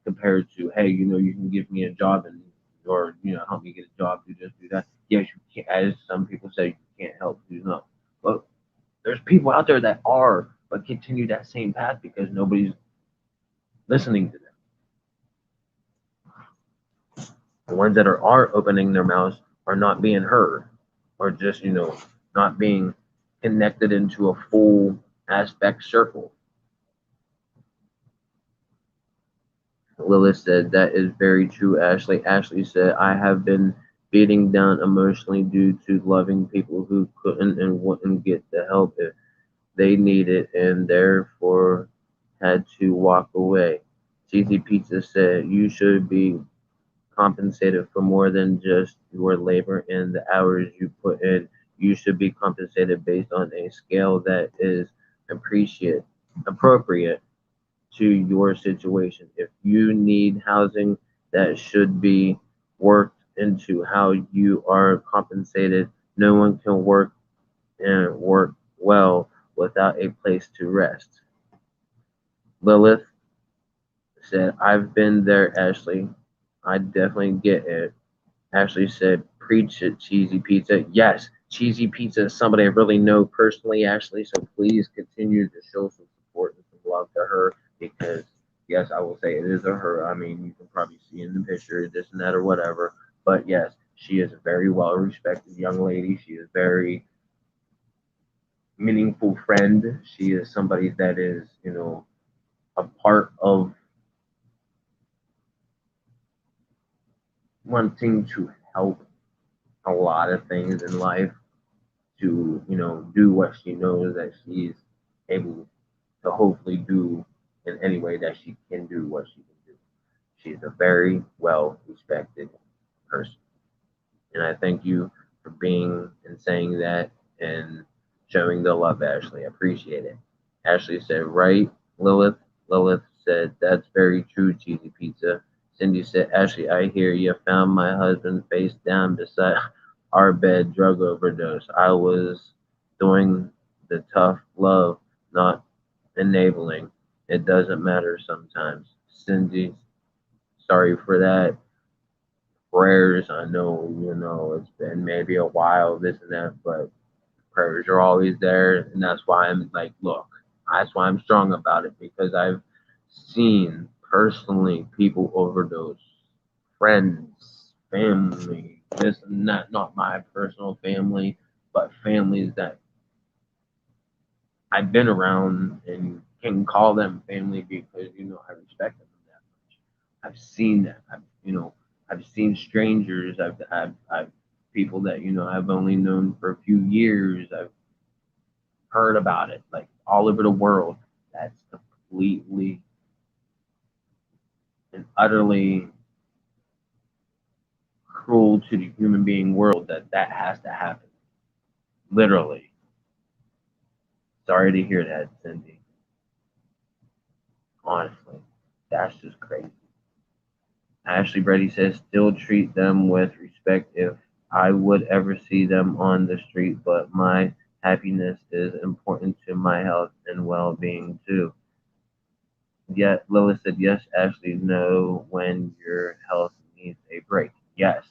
compared to, hey, you can give me a job and or help me get a job, do this, do that. Yes, you can. As some people say, you can't help, do not. But there's people out there that are, but continue that same path because nobody's listening to them. The ones that are opening their mouths are not being heard, or just not being connected into a full aspect circle. Lilith said, that is very true, Ashley. Ashley said, I have been beating down emotionally due to loving people who couldn't and wouldn't get the help if they needed and therefore had to walk away. Cheesy Pizza said, you should be compensated for more than just your labor and the hours you put in. You should be compensated based on a scale that is appropriate to your situation. If you need housing, that should be worked into how you are compensated. No one can work and work well without a place to rest. Lilith said, I've been there, Ashley. I definitely get it. Ashley said, preach it, Cheesy Pizza. Yes, Cheesy Pizza is somebody I really know personally, Ashley. So please continue to show some support and some love to her because, yes, I will say it is a her. I mean, you can probably see in the picture this and that or whatever. But yes, she is a very well respected young lady. She is very meaningful friend. She is somebody that is, a part of wanting to help a lot of things in life to do what she knows that she's able to hopefully do in any way that she can do what she can do. She's a very well respected person, and I thank you for being and saying that and showing the love, Ashley. I appreciate it. Ashley said, right, Lilith. Lilith said, that's very true, Cheesy Pizza. Cindy said, Ashley, I hear you. Found my husband face down beside our bed, drug overdose. I was doing the tough love, not enabling. It doesn't matter sometimes. Cindy, sorry for that. Prayers, I know, it's been maybe a while, this and that, but prayers are always there. And that's why I'm like, look, that's why I'm strong about it because I've seen personally people overdose, friends, family, this and that, not my personal family, but families that I've been around and can call them family because I respect them that much. I've seen that. I've seen strangers. I've people that I've only known for a few years. I've heard about it like all over the world. That's completely and utterly cruel to the human being world that has to happen. Literally. Sorry to hear that, Cindy. Honestly, that's just crazy. Ashley Brady says, still treat them with respect if I would ever see them on the street, but my happiness is important to my health and well-being too. Yet Lois said, yes, Ashley, know when your health needs a break. Yes.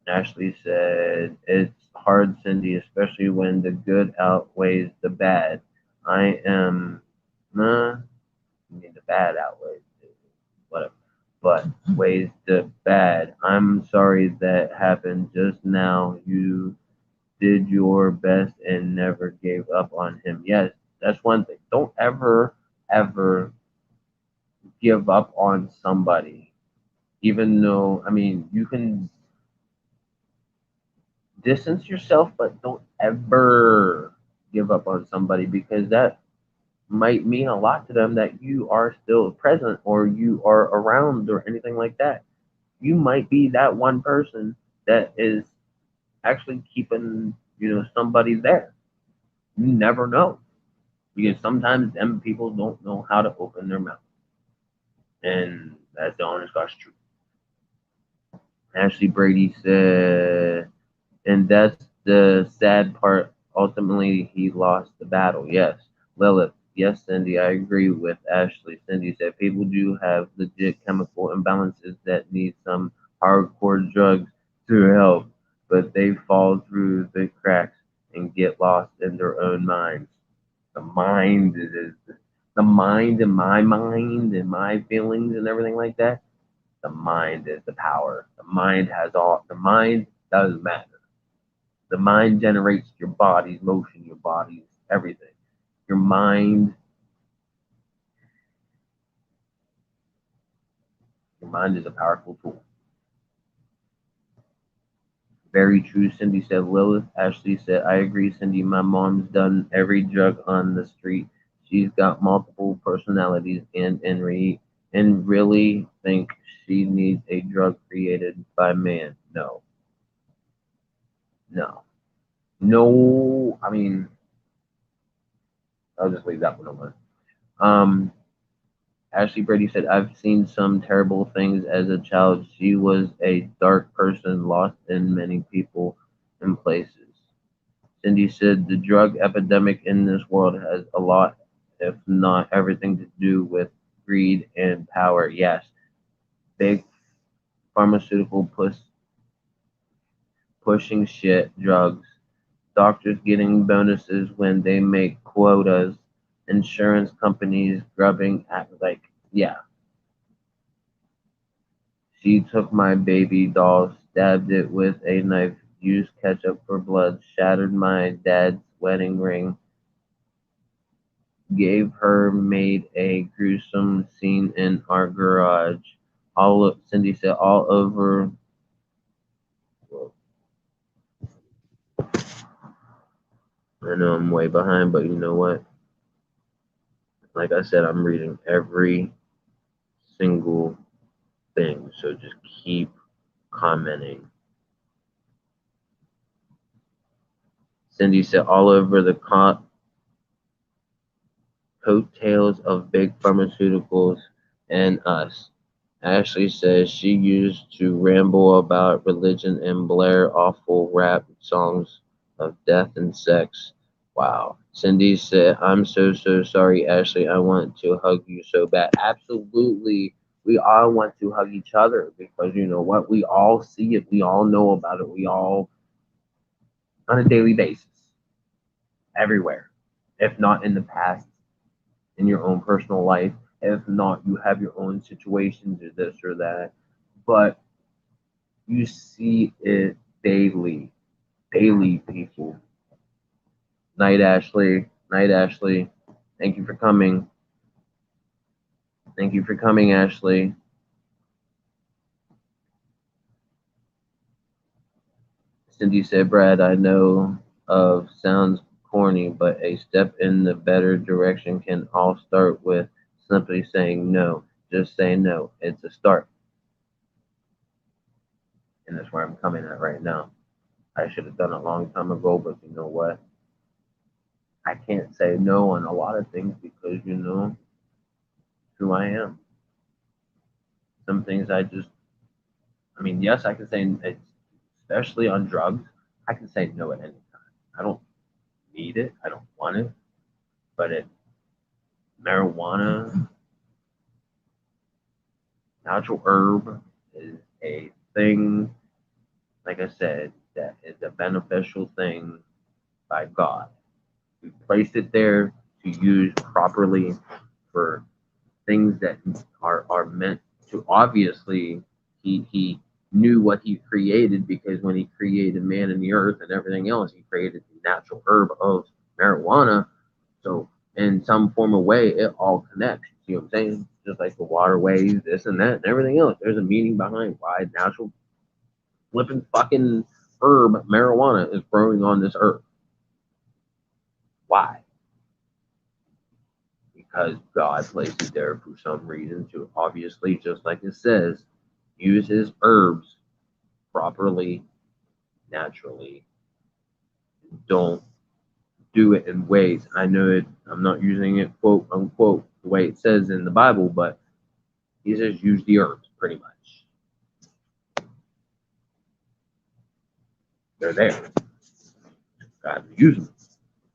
Ashley said, it's hard, Cindy, especially when the good outweighs the bad. I am, I mean, the bad outweighs whatever, but weighs the bad. I'm sorry that happened just now. You did your best and never gave up on him. Yes, that's one thing. Don't ever, ever give up on somebody. Even though, I mean, you can distance yourself, but don't ever give up on somebody because that might mean a lot to them that you are still present or you are around or anything like that. You might be that one person that is actually keeping, somebody there. You never know. Because sometimes them people don't know how to open their mouth. And that's the honest God's truth. Ashley Brady said, and that's the sad part. Ultimately, he lost the battle. Yes. Lilith, yes, Cindy, I agree with Ashley. Cindy said people do have legit chemical imbalances that need some hardcore drugs to help, but they fall through the cracks and get lost in their own minds. The mind is the mind and my mind and my feelings and everything like that. The mind is the power. The mind has all. The mind does matter. The mind generates your body's motion, your body's everything. Your mind, your mind is a powerful tool. Very true, Cindy said. Lilith, Ashley said, I agree, Cindy. My mom's done every drug on the street. She's got multiple personalities and really think she needs a drug created by man. No. No. No, I mean, I'll just leave that one alone. Um, Ashley Brady said, I've seen some terrible things as a child. She was a dark person, lost in many people and places. Cindy said, the drug epidemic in this world has a lot, if not everything, to do with greed and power. Yes, big pharmaceutical pushing shit, drugs, doctors getting bonuses when they make quotas, insurance companies grubbing at, like, yeah. She took my baby doll, stabbed it with a knife, used ketchup for blood, shattered my dad's wedding ring, gave her made a gruesome scene in our garage. Cindy said all over. Well, I know I'm way behind, but you know what? Like I said, I'm reading every single thing, so just keep commenting. Cindy said all over the coattails of big pharmaceuticals and us. Ashley says she used to ramble about religion and blare awful rap songs of death and sex. Wow. Cindy said, I'm so, so sorry, Ashley. I want to hug you so bad. Absolutely. We all want to hug each other because you know what? We all see it. We all know about it. We all, on a daily basis, everywhere. If not in the past, in your own personal life. If not, you have your own situations or this or that. But you see it daily. Daily, people. Night, Ashley. Night, Ashley. Thank you for coming. Thank you for coming, Ashley. Cindy said, Brad, I know of sounds corny, but a step in the better direction can all start with simply saying no. Just say no. It's a start. And that's where I'm coming at right now. I should have done it a long time ago, but you know what? I can't say no on a lot of things because you know who I am. Some things I just, I mean, yes, I can say it's especially on drugs, I can say no at any time. I don't need it. I don't want it. But it marijuana, natural herb is a thing, like I said, that is a beneficial thing by God. We placed it there to use properly for things that are meant to. Obviously, he knew what he created, because when he created man and the earth and everything else, he created the natural herb of marijuana. So in some form of way, it all connects. You see what I'm saying? Just like the waterways, this and that, and everything else. There's a meaning behind why natural flipping fucking herb marijuana is growing on this earth. Why? Because God placed it there for some reason to, obviously, just like it says, use his herbs properly, naturally. Don't do it in ways. I know it, I'm not using it quote unquote the way it says in the Bible, but he says use the herbs pretty much. They're there. Got to use them.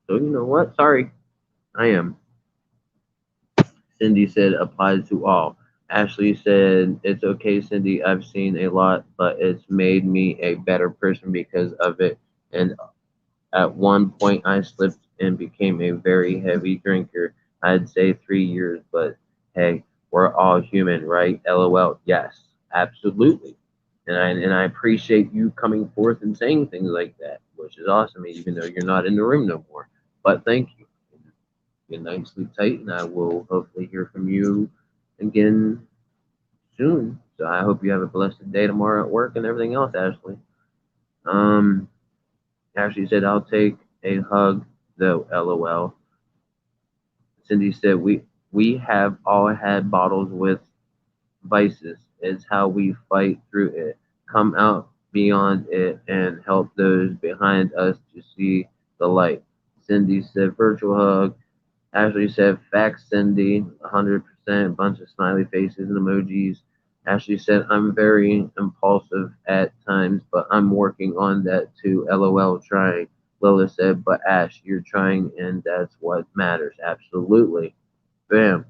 So you know what? Sorry, I am. Cindy said applies to all. Ashley said it's okay, Cindy. I've seen a lot, but it's made me a better person because of it. And at one point, I slipped and became a very heavy drinker. I'd say 3 years, but hey, we're all human, right? LOL. Yes, absolutely. And I appreciate you coming forth and saying things like that, which is awesome, even though you're not in the room no more. But thank you. Good night, sleep tight, and I will hopefully hear from you again soon. So I hope you have a blessed day tomorrow at work and everything else, Ashley. Um, Ashley said, I'll take a hug, though, LOL. Cindy said, we have all had bottles with vices. It's how we fight through it, come out beyond it, and help those behind us to see the light. Cindy said, virtual hug. Ashley said, facts, Cindy, 100%, bunch of smiley faces and emojis. Ashley said, I'm very impulsive at times, but I'm working on that too. LOL, trying. Lola said, but Ash, you're trying, and that's what matters. Absolutely. Bam.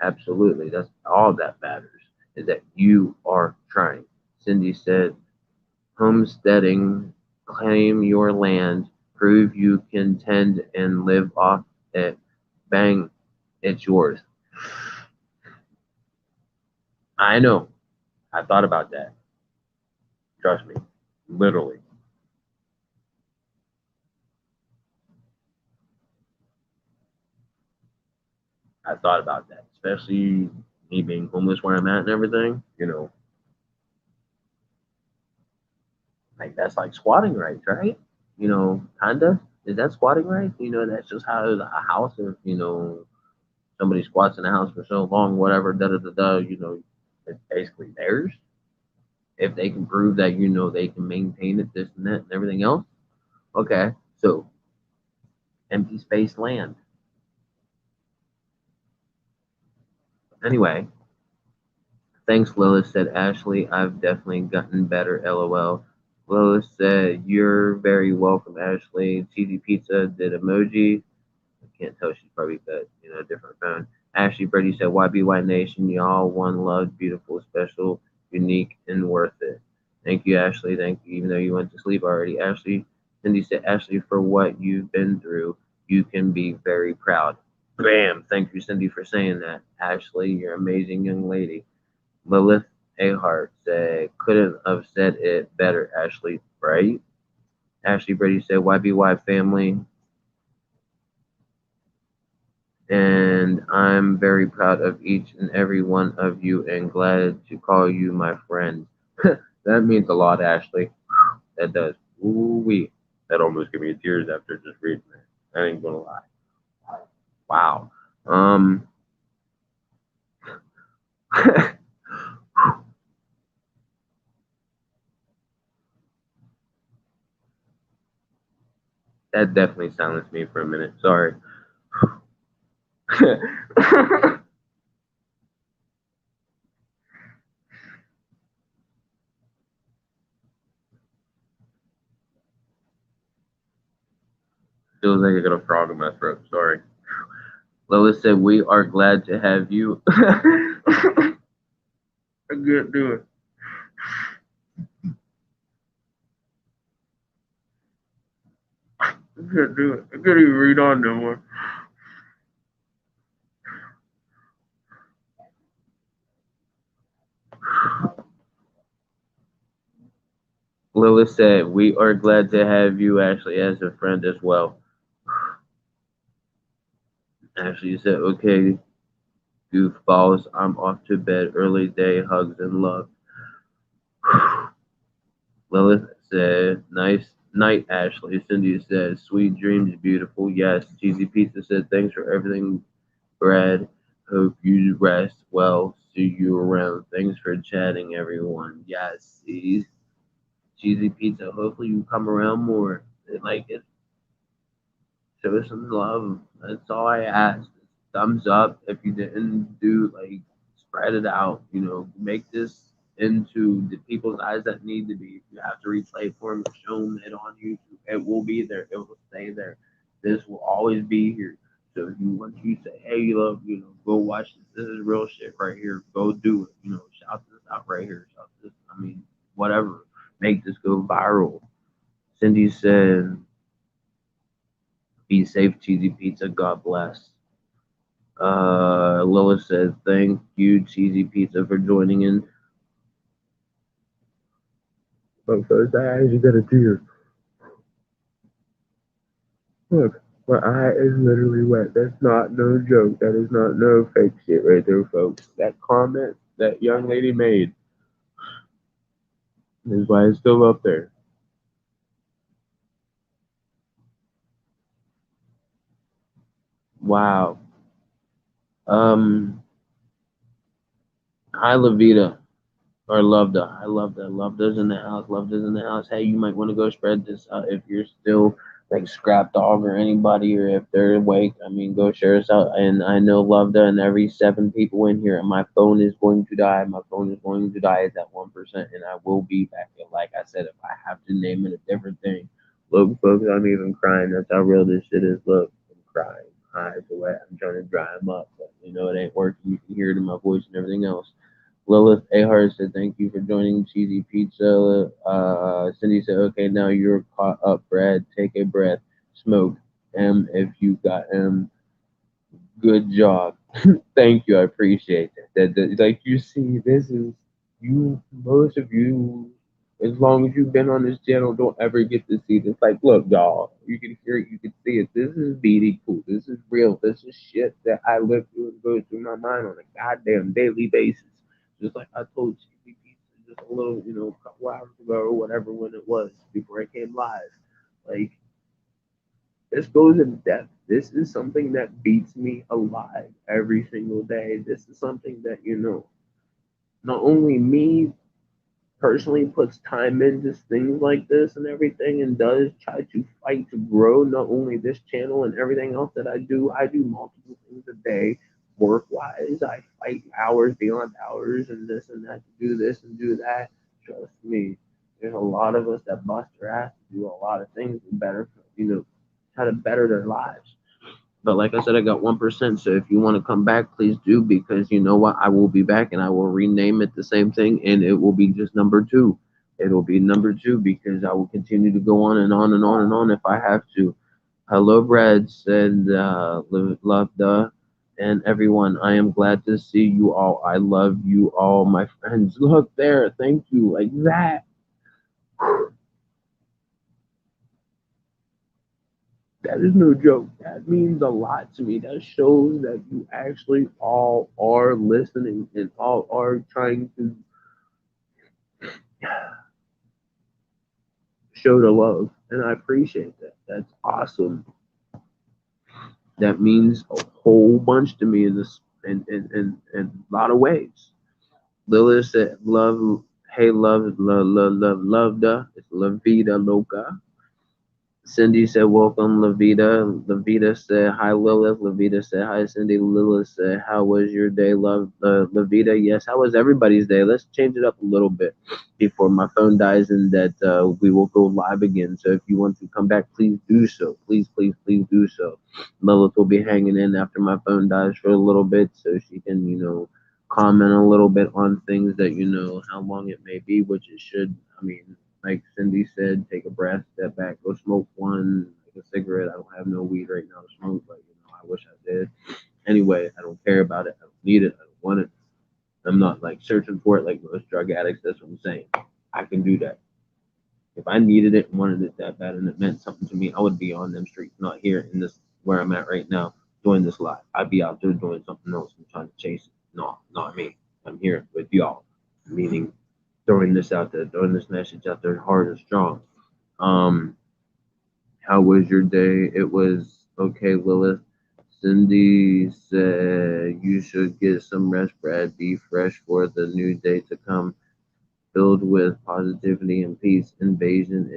Absolutely. That's all that matters, is that you are trying. Cindy said, homesteading, claim your land, prove you can tend and live off it. Bang, it's yours. I know. I thought about that. Trust me. Literally. I thought about that. Especially me being homeless where I'm at and everything. Like that's like squatting rights, right? Kinda. Is that squatting rights? That's just how a house, if somebody squats in a house for so long, whatever, da da da da, it's basically theirs. If they can prove that, they can maintain it, this and that, and everything else. Okay, so empty space land. Anyway, thanks, Lilith, said Ashley. I've definitely gotten better, LOL. Lilith said, you're very welcome, Ashley. Cheesy Pizza did emoji. I can't tell. She's probably got, a different phone. Ashley Brady said, YBY Nation, y'all, one love, beautiful, special, unique, and worth it. Thank you, Ashley. Thank you, even though you went to sleep already. Ashley, Cindy said, Ashley, for what you've been through, you can be very proud. Bam. Thank you, Cindy, for saying that. Ashley, you're an amazing young lady. Lilith Ahart said, couldn't have said it better, Ashley, right? Ashley Brady said, YBY family, and I'm very proud of each and every one of you and glad to call you my friend. That means a lot, Ashley. That does. Ooh-wee. That almost gave me tears after just reading that. I ain't gonna lie. Wow. That definitely silenced me for a minute. Sorry. Feels like I got a frog in my throat. Sorry. Lois said, "We are glad to have you." I can't do it. I can't do it. I can't even read on no more. Lilith said, "We are glad to have you, Ashley, as a friend as well." Ashley said, "Okay, goofballs, I'm off to bed. Early day, hugs and love." Lilith said, "Nice night, Ashley." Cindy said, "Sweet dreams, beautiful." Yes. Cheesy Pizza said, "Thanks for everything, Brad. Hope you rest well. See you around. Thanks for chatting, everyone." Yes. See, Cheesy Pizza. Hopefully you come around more. Like it, show some love. That's all I ask. Thumbs up if you didn't do, like, spread it out. Make this into the people's eyes that need to be. If you have to replay for them, show them it on YouTube. It will be there. It will stay there. This will always be here. So if you want you say, hey, you love, go watch this. This is real shit right here. Go do it. Shout this out right here. Shout this. I mean, whatever. Make this go viral. Cindy said, be safe, Cheesy Pizza. God bless. Lois says, thank you, Cheesy Pizza, for joining in. But first, I actually got a tear. Look, my eye is literally wet. That's not no joke. That is not no fake shit right there, folks. That comment that young lady made is why it's still up there. Wow. Um, hi, Levita. Or Loveda. I love that. Loveda's in the house. Loveda's in the house. Hey, you might want to go spread this out if you're still like Scrap Dog or anybody, or if they're awake. I mean, go share us out. And I know Loveda and every 7 people in here. And my phone is going to die. My phone is going to die at that 1%, and I will be back. And like I said, if I have to name it a different thing, look, folks, I'm even crying. That's how real this shit is. Look, I'm crying. Eyes are wet. I'm trying to dry them up, but it ain't working. You can hear it in my voice and everything else. Lilith Ahart said, "Thank you for joining Cheesy Pizza." Cindy said, "Okay, now you're caught up, Brad. Take a breath. Smoke. If you got good job. Thank you. I appreciate that. Like you see, this is you. Most of you, as long as you've been on this channel, don't ever get to see this. Like, look, y'all. You can hear it. You can see it. This is BD cool. This is real. This is shit that I live through and go through my mind on a goddamn daily basis. Just like I told CP Pizza just a little, a couple hours ago or whatever when it was before I came live. Like, this goes in depth. This is something that beats me alive every single day. This is something that, not only me personally puts time into things like this and everything and does try to fight to grow not only this channel and everything else that I do multiple things a day work wise. I fight hours beyond hours and this and that to do this and do that. Trust me, there's a lot of us that bust their ass to do a lot of things and better, try to better their lives. But like I said, I got 1%. So if you want to come back, please do, because you know what? I will be back and I will rename it the same thing, and it will be just number two. It'll be number two because I will continue to go on and on and on and on if I have to. Hello, Brad said, love the and everyone. I am glad to see you all. I love you all, my friends. Look there. Thank you. Like that. That is no joke. That means a lot to me. That shows that you actually all are listening and all are trying to show the love. And I appreciate that. That's awesome. That means a whole bunch to me in this in a lot of ways. Lilith said, love, hey, love, love, love, love, love, da. It's La Vida Loca. Cindy said, "Welcome, Levita." Levita said, "Hi, Lilith." Levita said, "Hi, Cindy." Lilith said, "How was your day, love?" Levita, yes. How was everybody's day? Let's change it up a little bit before my phone dies, and that we will go live again. So if you want to come back, please do so. Please, please, please do so. Lilith will be hanging in after my phone dies for a little bit, so she can, comment a little bit on things that how long it may be, which it should. I mean, like Cindy said, take a breath, step back, go smoke one, like a cigarette. I don't have no weed right now to smoke, but I wish I did. Anyway, I don't care about it. I don't need it. I don't want it. I'm not like searching for it like most drug addicts. That's what I'm saying. I can do that. If I needed it and wanted it that bad and it meant something to me, I would be on them streets, not here in this where I'm at right now doing this live. I'd be out there doing something else and trying to chase it. No, not me. I'm here with y'all. Meaning throwing this out there, throwing this message out there hard and strong. Um, how was your day? It was okay, Lilith. Cindy said you should get some rest, Brad. Be fresh for the new day to come, filled with positivity and peace. Invasion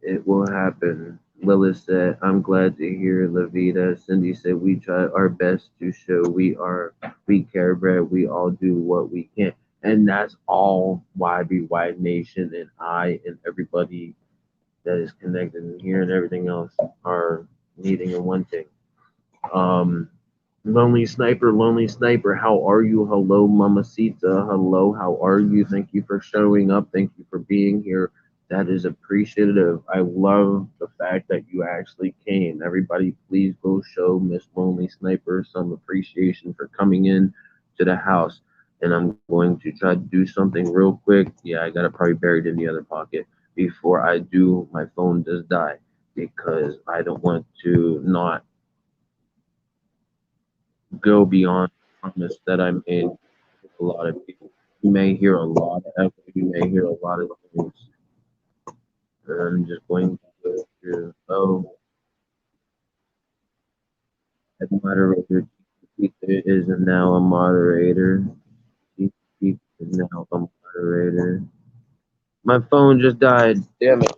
it will happen. Lilith said, I'm glad to hear Levita. Cindy said, we try our best to show we care, Brad. We all do what we can. And that's all YBY Nation and I and everybody that is connected in here and everything else are needing and wanting. Um, lonely sniper, how are you? Hello, Mamacita. Hello, how are you? Thank you for showing up. Thank you for being here. That is appreciative. I love the fact that you actually came. Everybody, please go show Miss Lonely Sniper some appreciation for coming in to the house. And I'm going to try to do something real quick. Yeah, I got it probably buried in the other pocket. Before I do, my phone does die because I don't want to not go beyond the promise that I made with a lot of people. You may hear a lot of echo, you may hear a lot of things. And I'm just going to go through. Oh, as moderator, Chiquita is now a moderator. Chiquita is now a moderator. My phone just died. Damn it.